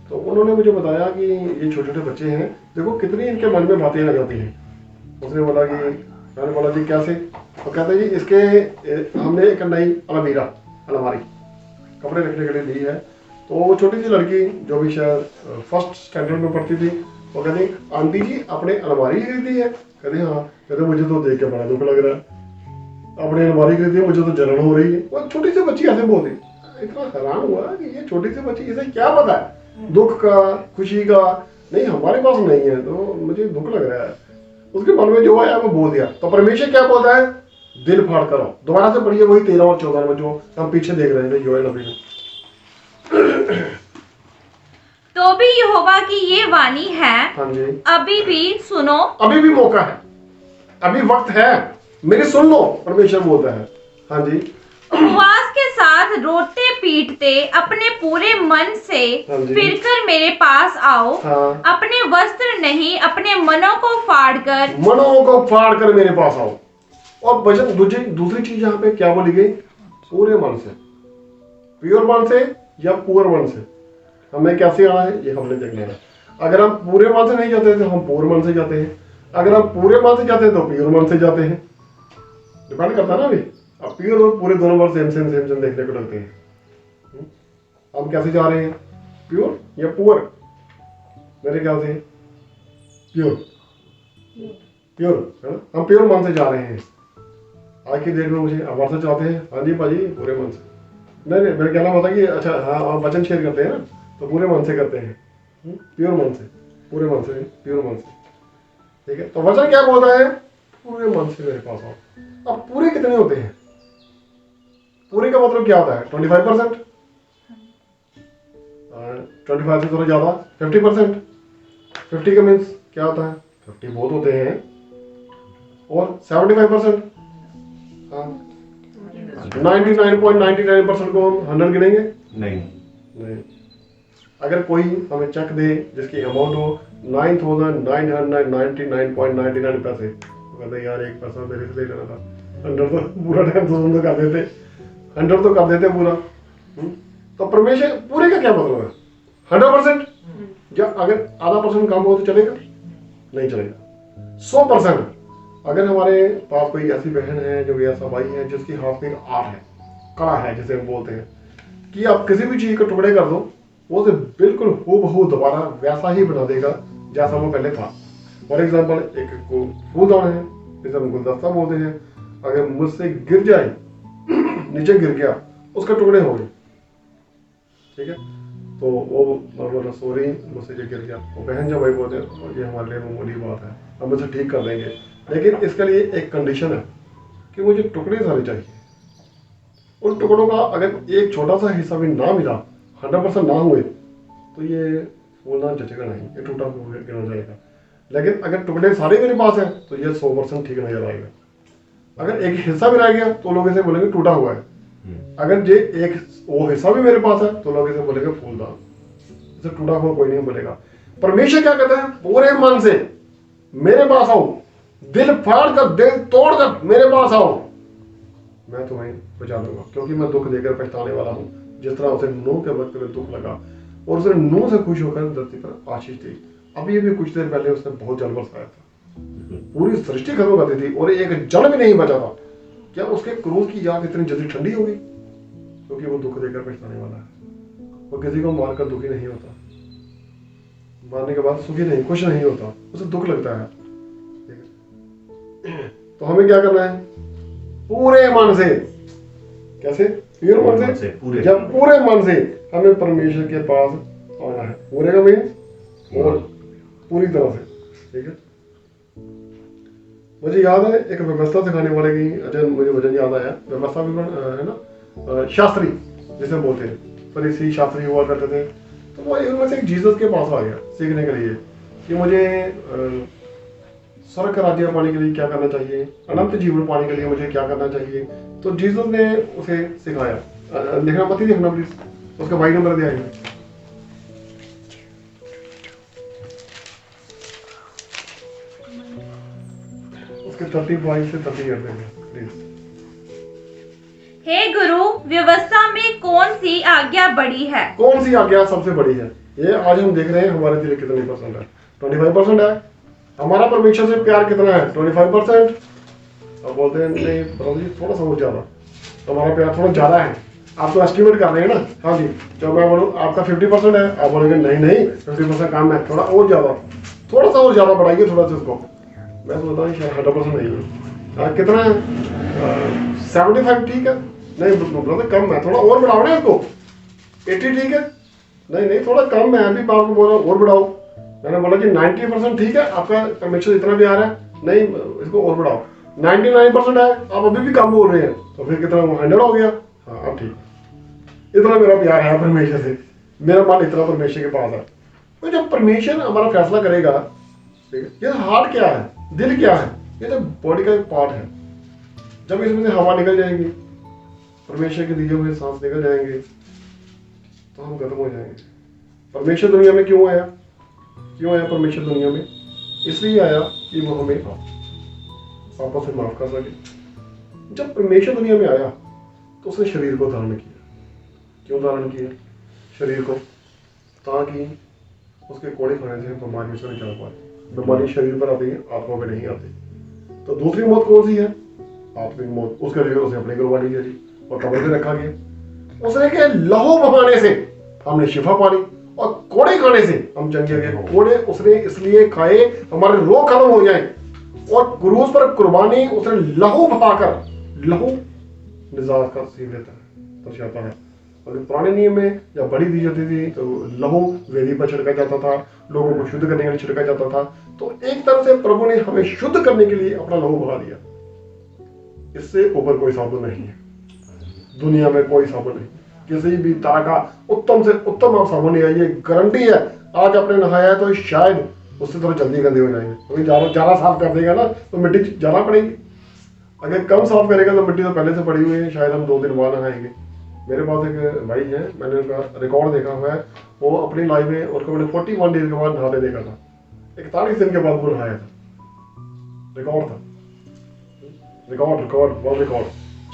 तो उन्होंने मुझे बताया कि ये छोटे छोटे बच्चे हैं, देखो कितनी इनके मन में बातें आ जाती हैं। उसने बोला कि, मैंने बोला जी कैसे? तो कहते जी इसके हमने एक नई अलमारी कपड़े रखने के लिए दी है। तो वो छोटी सी लड़की जो भी शायद फर्स्ट स्टैंडर्ड में पढ़ती थी, वो कहती आंटी जी आपने अलमारी खरीदी है? कहते हाँ। कहते मुझे तो देख के बड़ा दुख लग रहा है, आपने अलमारी खरीदी है, मुझे तो जलन हो रही है। वो छोटी सी बच्ची ऐसे बोलती, इतना हैरान हुआ कि ये छोटी सी बच्ची, इसे क्या पता है दुख का, खुशी का? नहीं, हमारे पास नहीं है, तो मुझे दुख लग रहा है। उसके मन में जो आया वो बोल दिया। तो परमेश्वर क्या बोलता है? दिल फाड़ करो। दोबारा से पढ़िए वही 13 और 14 में जो हम पीछे देख रहे थे, योएल नबी में। तो भी यहोवा की ये वाणी है, हाँ जी, अभी भी सुनो। अभी भी मौका है, अभी वक्त है, मेरी सुन लो, परमेश्वर बोलता है। हाँ जी, उपवास के साथ रोते पीटते अपने पूरे मन से हाँ जी। फिरकर मेरे पास आओ। हाँ। अपने वस्त्र नहीं, अपने मनों को फाड़कर मनों को फाड़ कर मेरे पास आओ। और वचन दूसरी चीज यहाँ पे क्या बोली गई? पूरे मन से, प्योर मन से या पुअर मन से, हमें कैसे आना है ये हमने देखना है। अगर हम पूरे मन से नहीं जाते तो हम पुअर मन से जाते हैं, अगर हम पूरे मन से जाते हैं तो प्योर मन से जाते हैं। डिपेंड करता है ना अभी, अब प्योर और पूरे दोनों बार सेम देखने को लगते हैं। हम कैसे जा रहे हैं, प्योर या पुअर? मेरे ख्याल से प्योर है ना, हम प्योर मन से जा रहे हैं। आज की डेट में मुझे हमारे से चाहते हैं, हाँ जी भाजी पूरे मन से। नहीं मेरे कहना होता कि अच्छा हाँ आप वचन शेयर करते हैं ना तो पूरे मन से करते हैं, प्योर मन से, पूरे मन से, प्योर मन से, ठीक है। तो वचन क्या बोलता है? पूरे मन से मेरे पास आओ। अब पूरे कितने होते हैं? पूरे का मतलब क्या होता है? 25%, 25 से थोड़ा ज्यादा 50%। 50 का मीन्स क्या होता है? 50 बहुत होते हैं। और 75%, हाँ 99.99% को हम 100 गिनेंगे? नहीं। अगर कोई हमें चेक दे जिसकी अमाउंट हो 9,999.99 पैसे, तो कहते यार एक पैसा मेरे से ले लेना था। 100 तो पूरा टाइम तो कर देते, 100 तो कर देते पूरा। तो परमेश्वर पूरे का क्या मतलब है? 100%? या अगर आधा परसेंट कम हो तो चलेगा? नहीं चलेगा। 100%। अगर हमारे पास कोई ऐसी बहन है जो ऐसा भाई है जिसकी हाथ में आर्ट है, कला है जिसे हम बोलते हैं, कि आप किसी भी चीज को टुकड़े कर दो वो उसे बिल्कुल हूबहू दोबारा वैसा ही बना देगा जैसा वो पहले था। फॉर एग्जाम्पल एक को फूलदान है जिसे हम गुलदस्ता बोलते हैं, अगर मुझसे गिर जाए नीचे गिर गया उसके टुकड़े हो गए, ठीक है, तो वो सॉरी मुझसे जो गिर गया, वो बहन जो भाई बोलते हैं ये हमारे लिए मामूली बात है, हम इसे ठीक कर देंगे, लेकिन इसके लिए एक कंडीशन है कि मुझे टुकड़े सारे चाहिए। उन टुकड़ों का अगर एक छोटा सा हिस्सा भी ना मिला, 100% ना हुए, तो ये फूलना जचेगा नहीं, ये टूटा हुआ गिना जाएगा। लेकिन अगर टुकड़े सारे मेरे पास हैं तो ये 100% ठीक नजर आएगा। अगर एक हिस्सा भी रह गया तो लोग इसे बोलेंगे टूटा हुआ है। अगर ये एक वो हिस्सा भी मेरे पास है तो लोग इसे बोलेंगे फूलदान, इसे टूटा हुआ कोई नहीं बोलेगा। परमेश्वर क्या कहता है? पूरे मन से मेरे पास आओ, दिल फाड़ कर, दिल तोड़ कर मेरे पास आओ, मैं तुम्हें बचा दूंगा, क्योंकि मैं दुख देकर पछताने वाला हूँ। जिस तरह उसे नूह के वक्त में दुख लगा और उसने नूह से खुश होकर धरती पर आशीष दी। अभी ये भी कुछ देर पहले उसने बहुत जल बरसाया था, पूरी सृष्टि खत्म कर दी थी और एक जल भी नहीं बचा था। क्या उसके क्रोध की आग इतनी जल्दी ठंडी हो गई? क्योंकि वो दुख देकर पछताने वाला है। वो किसी को मारकर दुखी नहीं होता, मारने के बाद सुखी नहीं, खुश नहीं होता, उसे दुख लगता है। तो हमें क्या करना है? पूरे मन से, कैसे? प्योर मन से, जब पूरे मन से हमें परमेश्वर के पास आना है। पूरे का मीन और पूरी तरह से, ठीक है। मुझे याद है एक व्यवस्था सिखाने वाले की, अच्छा मुझे वचन याद आया, व्यवस्था भी है ना, शास्त्री जिसे बोलते हैं, फरीसी शास्त्री हुआ करते थे। तो वो उनमें से एक जीसस के पास आ गया सीखने के लिए कि मुझे स्वर्ग का राज्य पाने के लिए क्या करना चाहिए, अनंत जीवन पाने के लिए मुझे क्या करना चाहिए। तो जीसस ने उसे सिखाया। लिखना मत ही देखना प्लीज, उसका भाई नंबर दिया है। उसके 35 से 30 कर देंगे प्लीज। हे गुरु, व्यवस्था में कौन सी आज्ञा बड़ी है? कौन सी आज्ञा सबसे बड़ी है? ये आज हम देख रहे हैं हमारे दिल कितने परसेंट है? 25% है। हमारा परमेश्वर से प्यार कितना है? 25%। अब बोलते हैं नहीं प्रभु जी थोड़ा सा और ज्यादा, हमारा प्यार थोड़ा ज्यादा है। आप तो एस्टिमेट कर रहे हैं ना, हाँ जी, जब मैं बोलूँ आपका 50% है, आप बोलेंगे नहीं 50% काम है, थोड़ा और ज्यादा, थोड़ा सा और ज्यादा बढ़ाइए थोड़ा सा इसको। मैं सोचता हूँ शायद 100% नहीं है। कितना है? 75 ठीक है? नहीं ब्रदर कम है, थोड़ा और बढ़ाओ ना इसको। 80 ठीक है? नहीं थोड़ा कम है, अभी आपको बोल रहा हूँ और बढ़ाओ। मैंने बोला कि 90% ठीक है, आपका परमेश्वर इतना प्यार है, नहीं इसको और बढ़ाओ। 99% है, आप अभी भी कम बोल रहे हैं, तो फिर कितना 100 हो गया? हाँ अब ठीक, इतना मेरा प्यार है परमेश्वर से, मेरा मन इतना परमेश्वर के पास है। तो जब परमेश्वर हमारा फैसला करेगा, ठीक है, ये हार्ट क्या है, दिल क्या है, ये तो बॉडी का एक पार्ट है। जब इसमें से हवा निकल जाएगी, परमेश्वर के दिए हुए सांस निकल जाएंगे, तो हम खत्म हो जाएंगे। परमेश्वर दुनिया में क्यों आया? क्यों आया परमेश्वर दुनिया में? इसलिए आया कि वो हमें पापों से माफ कर सके। जब परमेश्वर दुनिया में आया तो उसने शरीर को धारण किया। क्यों धारण किया शरीर को? ताकि उसके कोड़े खाने से बीमारी से निकाल पाए। बीमारी शरीर पर आती है, आत्मा में नहीं आती। तो दूसरी मौत कौन सी है? आत्मिक मौत। उसके लिए उसने अपनी कुर्बानी करी और कब्र में रखा गया। उसने के लहू बहाने से हमने शिफा पानी और कोड़े खाने से हम चंगे गए। कोड़े उसने इसलिए खाए हमारे रोग खत्म हो जाए, और क्रूस पर कुर्बानी उसने लहू बहाकर, लहू निजात का सीन देता है, दर्शाता है। और पुराने नियम में जब बलि दी जाती थी तो लहू वेदी पर छिड़का जाता था, लोगों को शुद्ध करने के लिए छिड़का जाता था। तो एक तरह से प्रभु ने हमें शुद्ध करने के लिए अपना लहू बहा दिया। इससे ऊपर कोई साबुन नहीं है दुनिया में, कोई साबुन नहीं। किसी भी तरह का उत्तम से उत्तम आप साबुन नहीं है, ये गारंटी है। आज आपने नहाया है तो शायद उससे थोड़ा जल्दी गंदे हो जाएंगे। क्योंकि ज्यादा साफ कर देगा ना तो मिट्टी ज्यादा पड़ेगी। अगर कम साफ करेगा तो मिट्टी तो पहले से पड़ी हुई है, शायद हम 2 दिन बाद नहाएंगे। मेरे पास एक भाई है, मैंने उनका रिकॉर्ड देखा हुआ है। वो अपनी लाइफ में उसको मैंने 41 डेज के बाद नहाते देखा था। 41 दिन के बाद वो नहाया था। रिकॉर्ड था, रिकॉर्ड वर्ल्ड रिकॉर्ड।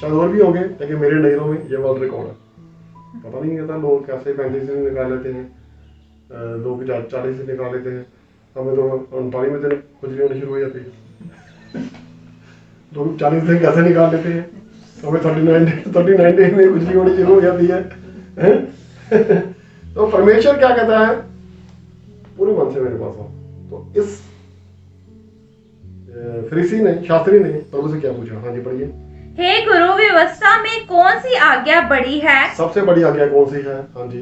शायद और भी होंगे, लेकिन मेरे नजरों में ये वर्ल्ड रिकॉर्ड है। पता नहीं कहता लोग कैसे 35 दिन निकाल लेते हैं, लोग 40 दिन निकाल लेते हैं। हमें तो 39वें दिन खुजली होनी शुरू हो जाती है। लोग 40 दिन कैसे निकाल लेते हैं, हमें 39 डे में खुजली होनी शुरू हो जाती है। तो परमेश्वर क्या कहता है? पूरे मन से मेरे पास आओ। तो इस फरीसी ने, शास्त्री ने प्रभु से क्या पूछा? हाँ जी पढ़िए। हे गुरु, व्यवस्था में कौन सी आज्ञा बड़ी है? सबसे बड़ी आज्ञा कौन सी है? हाँ जी।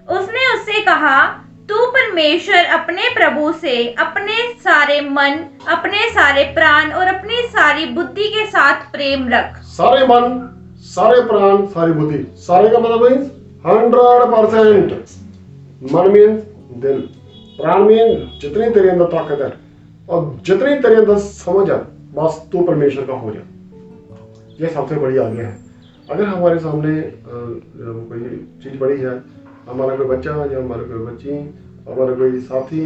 उसने उससे कहा, तू परमेश्वर अपने प्रभु से अपने सारे मन, अपने सारे प्राण और अपनी सारी बुद्धि के साथ प्रेम रख। सारे मन, सारे प्राण, सारी बुद्धि। सारे का मतलब मीन्स 100%। मन मीन्स दिल, प्राण मीन्स जितनी तेरे अंदर ताकत है और जितनी तेरे अंदर समझ है, बस तू परमेश्वर का हो जा। ये सबसे बड़ी आज्ञा है। अगर हमारे सामने कोई चीज बड़ी है, हमारा कोई बच्चा या हमारी कोई बच्ची, हमारा कोई साथी,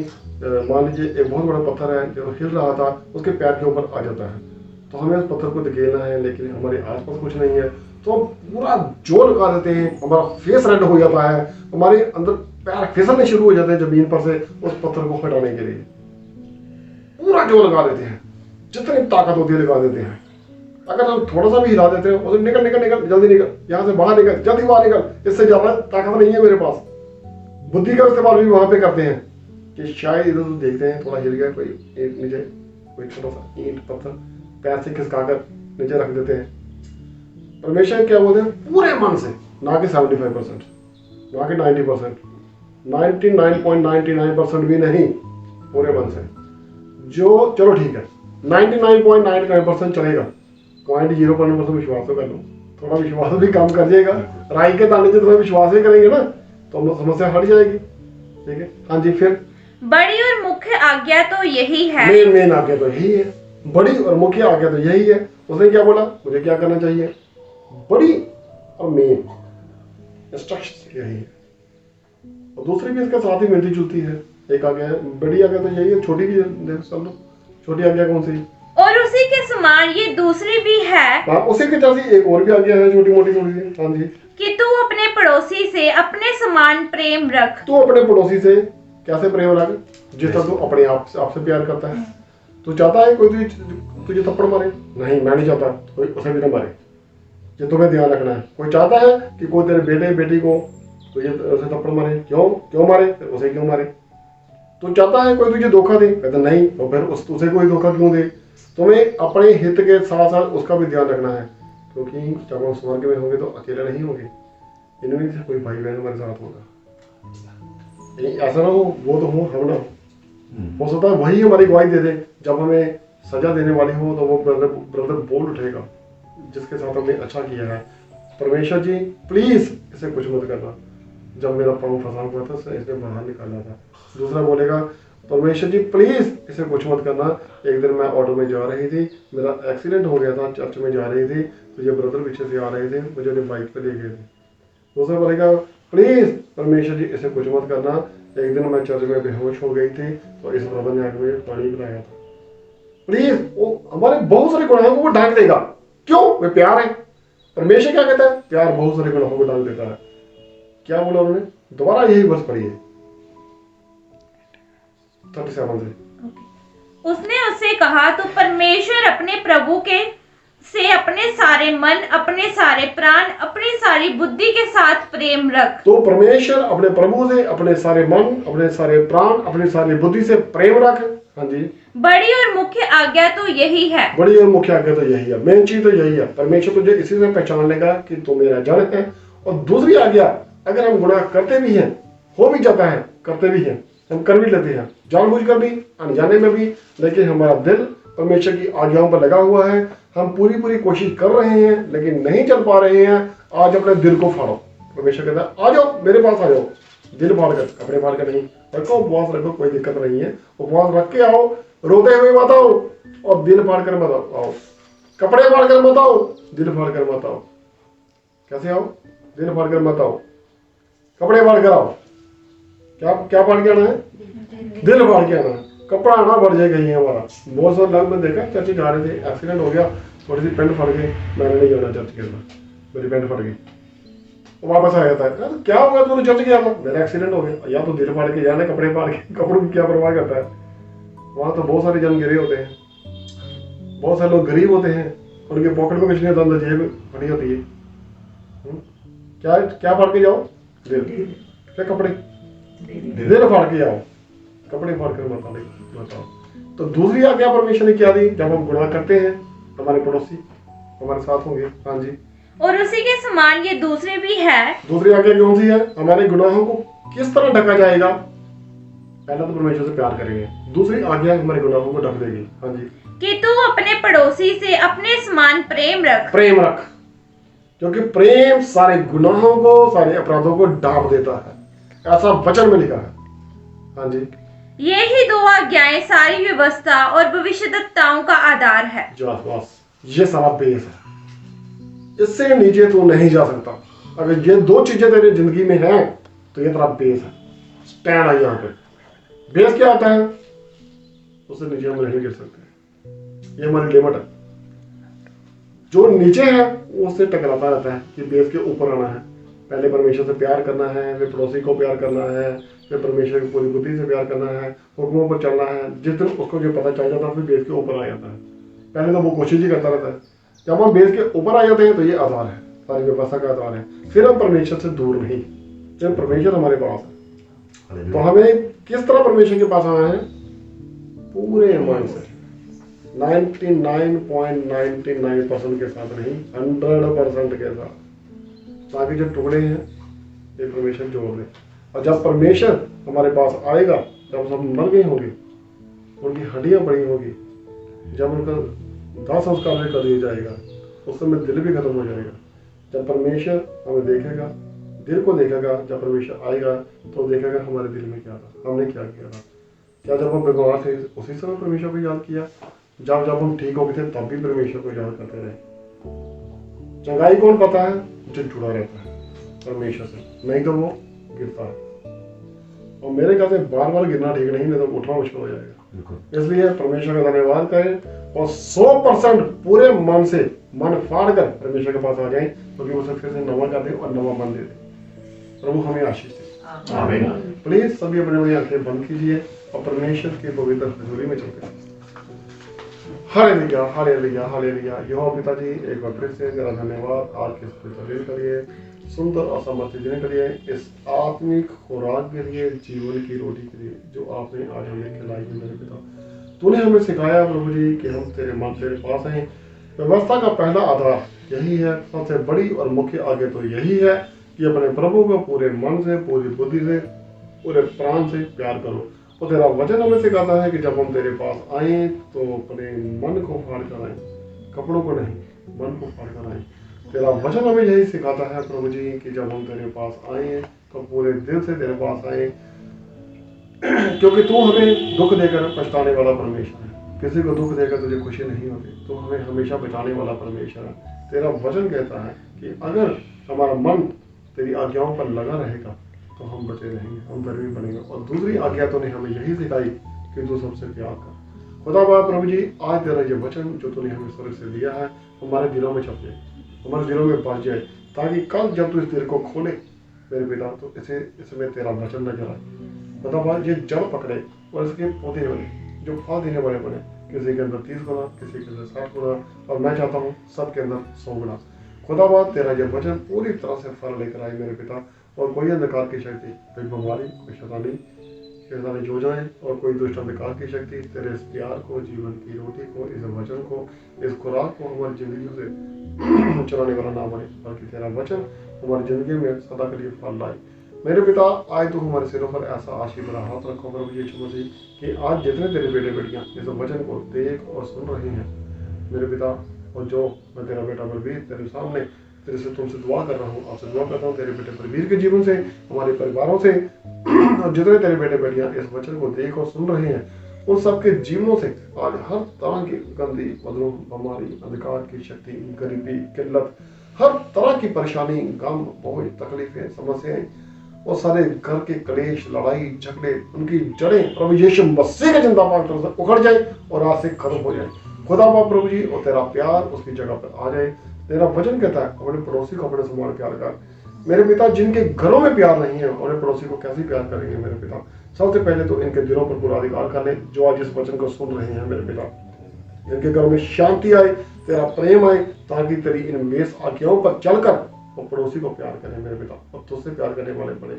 मान लीजिए एक बहुत बड़ा पत्थर है जो हिल रहा था, उसके पैर के ऊपर आ जाता है, तो हमें उस पत्थर को धकेलना है, लेकिन हमारे आसपास कुछ नहीं है, तो हम पूरा जोर लगा देते हैं, हमारा फेस रेड हो जाता है, हमारे अंदर पैर फिसलने शुरू हो जाते हैं जमीन पर से उस पत्थर को हटाने के लिए। पूरा जोर लगा देते हैं, जितनी ताकत होती है लगा देते हैं। अगर हम थोड़ा सा भी हिला देते हैं, उसे निकल निकल निकल, जल्दी निकल, यहाँ से बाहर निकल, जल्दी बाहर निकल, इससे ज्यादा ताकत नहीं है मेरे पास। बुद्धि का इस्तेमाल भी वहां पे करते हैं कि शायद इधर उधर देखते हैं, थोड़ा हिल गया कोई ईंट नीचे, कोई छोटा सा ईंट पत्थर, पैर से खिसकाकर नीचे रख देते हैं। परमेश्वर क्या बोलते हैं? पूरे मन से, ना कि 75%, ना कि 90%, 99.99% भी नहीं, पूरे मन से। जो चलो ठीक है 99.99% चलेगा, 0.01% विश्वास तो कर लो, थोड़ा विश्वास भी काम कर जाएगा। राई के दाने से तुम्हें विश्वास ही करेंगे ना तो समस्या हट जाएगी। ठीक है, हाँ जी। फिर बड़ी और मुख्य आज्ञा तो यही है। मेन आज्ञा तो यही है, बड़ी और मुख्य आज्ञा तो यही है। उसने क्या बोला? मुझे क्या करना चाहिए? बड़ी और मेन इंस्ट्रक्शन यही है, और दूसरी भी इसके साथ ही मिलती जुलती है। एक आज्ञा है, बड़ी आज्ञा तो यही है, छोटी भी है। सब लोग छोटी आज्ञा कौन सी? और उसी के समान ये दूसरी भी है। हाँ, उसी के जैसी एक और भी आज्ञा है, छोटी मोटी थोड़ी सी। हाँ जी। कि तू अपने पड़ोसी से अपने समान प्रेम रख। तू अपने पड़ोसी से कैसे प्रेम रख? जितना तू अपने आप से आपसे प्यार करता है। तू चाहता है कोई तुझे थप्पड़ मारे? नहीं, मैं नहीं चाहता कोई उसे भी ना मारे। ये तुम्हें ध्यान रखना है। कोई चाहता है कि कोई तेरे बेटे बेटी को तुझे उसे थप्पड़ मारे? क्यों मारे? उसे क्यों मारे? तू चाहता है कोई तुझे धोखा दे? कहता नहीं, तो फिर उसे कोई धोखा क्यों दे? तुम्हें अपने हित के साथ साथ उसका भी ध्यान रखना है, क्योंकि जब हम स्वर्ग में होंगे तो अकेले नहीं होंगे, इनमें से कोई भाई बहन हमारे साथ होगा। ऐसा ना हो वो तो हो, हम ना हो सकता है वही हमारी गवाही दे दे। जब हमें सजा देने वाली हो तो वो ब्रदर बोल उठेगा जिसके साथ हमने अच्छा किया है, परमेश्वर जी प्लीज इसे कुछ मत करना, जब मेरा पाँव फंसा हुआ था इसने बाहर निकाला था। दूसरा बोलेगा परमेश्वर जी प्लीज़ इसे कुछ मत करना। एक दिन मैं ऑटो में जा रही थी, मेरा एक्सीडेंट हो गया था, चर्च में जा रही थी, तो ये ब्रदर पीछे से आ रहे थे, मुझे अपनी बाइक पे ले गए थे। दूसरा बोलेगा प्लीज़ परमेश्वर जी इसे कुछ मत करना। एक दिन मैं चर्च में बेहोश हो गई थी, तो इस ब्रदर ने आगे मुझे पानी पिलाया था। प्लीज़ वो हमारे बहुत सारे गुनाहों को वो ढांक देगा। क्यों? वे प्यार है। परमेश्वर क्या कहता है? प्यार बहुत सारे गुनाहों को ढांक देता है। क्या बोला उन्होंने? दोबारा यही वर्ष पढ़िए 37 से। उसने उससे कहा तो परमेश्वर अपने प्रभु के से अपने सारे मन, अपने सारे प्राण, अपनी सारी बुद्धि के साथ प्रेम रख। तो परमेश्वर अपने प्रभु से अपने सारे मन, अपने सारे प्राण, अपनी सारी बुद्धि से प्रेम रख। हाँ जी। बड़ी और मुख्य आज्ञा तो यही है। बड़ी और मुख्य आज्ञा तो यही है, मेन चीज तो यही है। परमेश्वर तुझे इसी से पहचान लेगा कि तू मेरा जन है। और दूसरी आज्ञा, अगर हम गुनाह करते भी हैं, हो भी जाता है, करते भी हैं, हम कर भी लेते हैं, जानबूझकर भी, अनजाने में भी, लेकिन हमारा दिल परमेश्वर की आज्ञाओं पर लगा हुआ है। हम पूरी कोशिश कर रहे हैं लेकिन नहीं चल पा रहे हैं। आज अपने दिल को फाड़ो। परमेश्वर कहता है आ जाओ मेरे पास, आ जाओ, दिल फाड़ कर, कपड़े फाड़ कर नहीं। रखो उपवास, रखो, कोई दिक्कत नहीं है। उपवास रख के आओ, रोते हुए मत आओ और दिल फाड़ कर मत आओ। कपड़े फाड़ कर मत आओ, दिल फाड़ कर मत आओ। कैसे आओ? दिल फाड़ कर मत आओ, कपड़े फाड़ कर आओ। क्या फाड़ के आना है? दिल फाड़ के आना। कपड़ा आना बढ़ जाएगा ही हमारा। बहुत सारे लोग मैंने देखा चर्च जा रहे थे, एक्सीडेंट हो गया, थोड़ी सी पैंट फट गई, मैंने नहीं जाना चर्च के अंदर, मेरी पैंट फट गई। वापस आ जाता है, तो क्या हो गया? तूने चर्च गया था, मेरा एक्सीडेंट हो गया। या तो दिल फाड़ के जाना, कपड़े फाड़ के, कपड़ों की क्या परवाह करता है? वहाँ तो बहुत सारे जन गिरे होते हैं, बहुत सारे लोग गरीब होते हैं, उनके पॉकेट को कुछ नहीं होता, जेब फटी होती है। क्या फाड़ के जाओ? दिल। क्या कपड़े? दिल फाड़ के जाओ, कपड़े फाड़ कर बताओ। तो दूसरी आज्ञा परमेश्वर ने क्या दी? जब हम गुनाह करते हैं, हमारे पड़ोसी हमारे साथ होंगे। हाँ जी। और उसी के समान ये दूसरे भी है। दूसरी आज्ञा कौन सी है? हमारे गुनाहों को किस तरह ढका जाएगा? पहला तो परमेश्वर से प्यार करेंगे, दूसरी आज्ञा हमारे गुनाहों को ढक देगी। हाँ जी। कि तू अपने पड़ोसी से अपने समान प्रेम रख। प्रेम रख, क्योंकि प्रेम सारे गुनाहों को, सारे अपराधों को ढांप देता है, ऐसा वचन में लिखा है। हाँ जी। यही दो आज्ञाएं सारी व्यवस्था और भविष्यद्वक्ताओं का आधार है। बस ये सारा बेस है, इससे नीचे तू नहीं जा सकता। अगर ये दो चीजें तेरी जिंदगी में हैं तो ये तेरा बेस है। स्टैंड है यहाँ पे। बेस क्या होता है? उससे नीचे हम नहीं गिर सकते, ये हमारी लिमिट है। जो नीचे है उससे टकराता रहता है कि बेस के ऊपर आना है। पहले परमेश्वर से प्यार करना है, फिर पड़ोसी को प्यार करना है, फिर परमेश्वर की पूरी बुद्धि से प्यार करना है, हुक्मों पर चलना है। जिस दिन उसको जो पता चल जाता है फिर बेस के ऊपर आ जाता है। पहले तो वो कोशिश ही करता रहता है। जब हम बेस के ऊपर आ जाते हैं तो ये आधार है, सारी व्यवस्था का आधार है। फिर हम परमेश्वर से दूर नहीं, जब परमेश्वर हमारे पास है। तो हमें किस तरह परमेश्वर के पास आना है? पूरे मन से, 99.99% के साथ नहीं, 100% के साथ। बाकी जो टुकड़े हैं ये परमेश्वर जोड़ दे। और जब परमेश्वर हमारे पास आएगा, जब सब मर गए होंगे, उनकी हड्डियां पड़ी होगी, जब उनका दाह संस्कार भी कर दिया जाएगा, उस समय दिल भी खत्म हो जाएगा। जब परमेश्वर हमें देखेगा, दिल को देखेगा, जब परमेश्वर आएगा तो देखेगा हमारे दिल में क्या था, हमने क्या किया था। क्या जब हम बीमार थे उसी समय परमेश्वर को याद किया? जब हम ठीक हो गए थे तब भी परमेश्वर को याद करते रहे? चंगाई कौन पाता है? जो जुड़ा रहता है परमेश्वर से, नहीं तो वो गिरता है। और मेरे ख्याल से बार बार गिरना ठीक नहीं तो उठना मुश्किल हो जाएगा। इसलिए परमेश्वर का धन्यवाद करें और 100% पूरे मन से, मन फाड़ कर परमेश्वर के पास आ जाएं, क्योंकि वो सब फिर से नवा कर दे और नवा मन दे दे। प्रभु हमें आशीष दे। आमीन। प्लीज सभी अपनी आंखें बंद कीजिए और परमेश्वर की पवित्र हजूरी में चलते हैं। Hallelujah, hallelujah, hallelujah. यहोवा पिताजी, एक बार फिर से तेरा धन्यवाद आज के पवित्र दिन के लिए, सुंदर और समृद्ध दिन के लिए, इस आत्मिक खुराक के लिए, जीवन की रोटी के लिए जो आपने आज हमें खिलाई है मेरे पिता। तूने हमें सिखाया प्रभु जी कि हम तेरे मन तेरे पास हैं। व्यवस्था का पहला आधार यही है, सबसे बड़ी और मुख्य आगे तो यही है कि अपने प्रभु को पूरे मन से, पूरी बुद्धि से, पूरे प्राण से प्यार करो। तो तेरा वचन हमें सिखाता है कि जब हम तेरे पास आए तो अपने मन को फाड़ कर आए, कपड़ों को नहीं, मन को फाड़ कर आए। तेरा वचन हमें यही सिखाता है प्रभु जी कि जब हम तेरे पास आए तो पूरे दिल से तेरे पास आए, क्योंकि तू हमें दुख देकर पछताने वाला परमेश्वर है। किसी को दुख देकर तुझे खुशी नहीं होती, तो हमें हमेशा बचाने वाला परमेश्वर है। तेरा वचन कहता है कि अगर हमारा मन तेरी आज्ञाओं पर लगा रहेगा तो हम बचे रहेंगे, हम धर्मी बनेंगे। और दूसरी आज्ञा तूने हमें यही सिखाई कि तू सबसे प्यार कर। खुदा बाप प्रभु जी, आज तेरा ये वचन जो तूने हमें स्वर्ग से दिया है हमारे दिलों में छप जाए, हमारे दिलों में बस जाए, ताकि कल जब तू इस दिल को खोले मेरे पिता तो इसमें तेरा वचन नजर आए। खुदा बाप ये जड़ पकड़े और इसके पौधे बने जो फल देने वाले बने, किसी के अंदर 30 गुना, किसी के अंदर 60 गुना, और मैं चाहता हूँ सबके अंदर 100 गुना। खुदा बाप तेरा ये वचन पूरी तरह से फल लेकर आए मेरे पिता, और कोई अंधकार की शक्ति, कोई बीमारी, कोई शैतानी योजनाएं और कोई दुष्ट अंधकार की शक्ति तेरे इस प्यार को, जीवन की रोटी को, इस वचन को, इस खुराक को हमारी जिंदगी से चलाने वाला ना बने, बल्कि तेरा वचन हमारी जिंदगी में सदा के लिए फल लाए। मेरे पिता, आज तो हमारे सिरों पर ऐसा आशीष भरा हाथ रखो प्रभु यीशु मसीह कि आज जितने तेरे बेटे बेटियां इस वचन को देख और सुन रहे हैं मेरे पिता, और जो मैं तेरा बेटा बलबीर तेरे सामने तेरे से तुमसे दुआ कर रहा हूँ, आपसे दुआ करता हूँ तेरे बेटे बलबीर के जीवन से, हमारे परिवारों से, और जितने तेरे बेटे बेटियां इस वचन को देख और सुन रहे हैं उन सबके जीवनों से आज हर तरह की गंदी, मजलूम, बीमारी, अंधकार की शक्ति, गरीबी, किल्लत, हर तरह की परेशानी, गम, बोझ, तकलीफें, समस्याएं और सारे घर के कलेश, लड़ाई, झगड़े, उनकी जड़ें प्रभु यीशु मसीह के जिंदा पाक तरफ से उखड़ जाए और आज से खत्म हो जाए। खुदा बाप प्रभु जी, और तेरा प्यार उसकी जगह पर आ जाए। तेरा वचन कहता है अपने पड़ोसी को अपने समान प्यार कर। मेरे पिता, जिनके घरों में प्यार नहीं है उन्हें पड़ोसी को कैसे प्यार करेंगे मेरे पिता। सबसे पहले तो इनके दिलों पर पूरा अधिकार कर ले जो आज इस वचन को सुन रहे हैं मेरे पिता। इनके घरों में शांति आए, तेरा प्रेम आए, ताकि तेरी इन मेष आज्ञाओं पर चलकर वो पड़ोसी को प्यार करें मेरे पिता, और तुझसे प्यार करने वाले बने।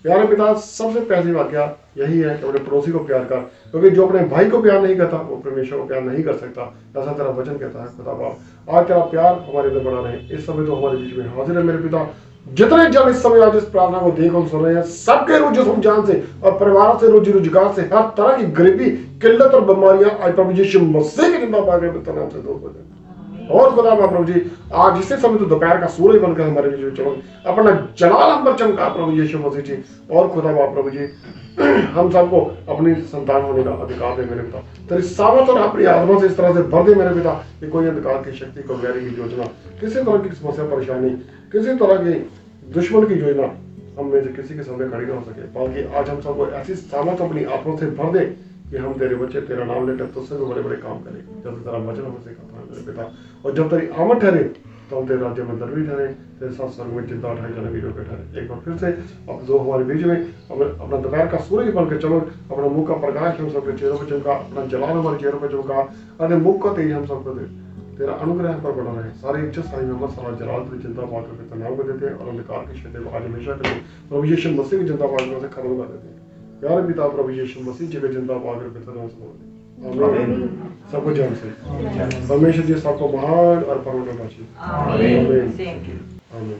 प्यारे पिता, सबसे पहली वाक्या यही है कि अपने पड़ोसी को प्यार कर, क्योंकि जो अपने भाई को प्यार नहीं करता वो परमेश्वर को प्यार नहीं कर सकता। ऐसा तेरा वचन कहता है खुदा बाप। आज तेरा प्यार हमारे अंदर बना रहे। इस समय तो हमारे बीच में हाजिर है मेरे पिता। जितने जन इस समय आज इस प्रार्थना को देख और सुन रहे हैं, सबके रोजी जान से और परिवारों से, रोजी रोजगार से, हर तरह की गरीबी, किल्लत और बीमारियां आज प्रभु यीशु मसीह के जिंदा पाक नाम से दूर हो जाए। और खुदा बाप प्रभु जी, आज इसी समय तो दोपहर का सूरज बनकर हमारे बीच में चमक, अपना जलाल हम पर चमका प्रभु यीशु मसीह जी। और खुदा बाप प्रभु जी, हम सबको अपनी संतान होने का अधिकार दे मेरे पिता। तेरी सामर्थ और अपनी आत्मा से इस तरह से भर दे मेरे पिता कि कोई अंधकार की शक्ति को, वैरी की योजना, किसी तरह की समस्या, परेशानी, किसी तरह की दुश्मन की योजना हम में से किसी के सामने खड़ी ना हो सके। बाकी आज हम सबको ऐसी सामर्थ अपनी आत्मा से भर दे कि हम तेरे बच्चे तेरा नाम लेकर तुझसे भी बड़े बड़े काम करें, जब तेरा वचन हमें सिखाता है मेरे पिता। और जब तेरी आमद ठहरे तो हम तेरे राज्य में धर्मी ठहरे, तेरे साथ स्वर्ग में जिंदा उठाए जाने वीरों पे ठहरे। एक बार फिर से अब जो हमारे बीच में अपना दोपहर का सूरज बनकर चमक, अपना मुख का प्रकाश हम सबके चेहरों पर चमका, अपना जलाल हमारे चेहरों पर चमका, अपने मुख का तेज हम सबको दे। तेरा अनुग्रह पर बना रहे। सारी इज्जत, सारी हिम्मत, सारा जलाल तेरी जिंदा पाक करके नाम को देते हैं, और अंधकार की शक्ति को आज हमेशा करके प्रभु यीशु मसीह की जिंदा पाक से खत्म कर देते हैं। प्यारे पिता प्रभु यीशु मसीह जी के जिंदा पाक करके नाम से आमीन। सबको जय से परमेश्वर जी सबको महान और परम बख्शे। आमीन।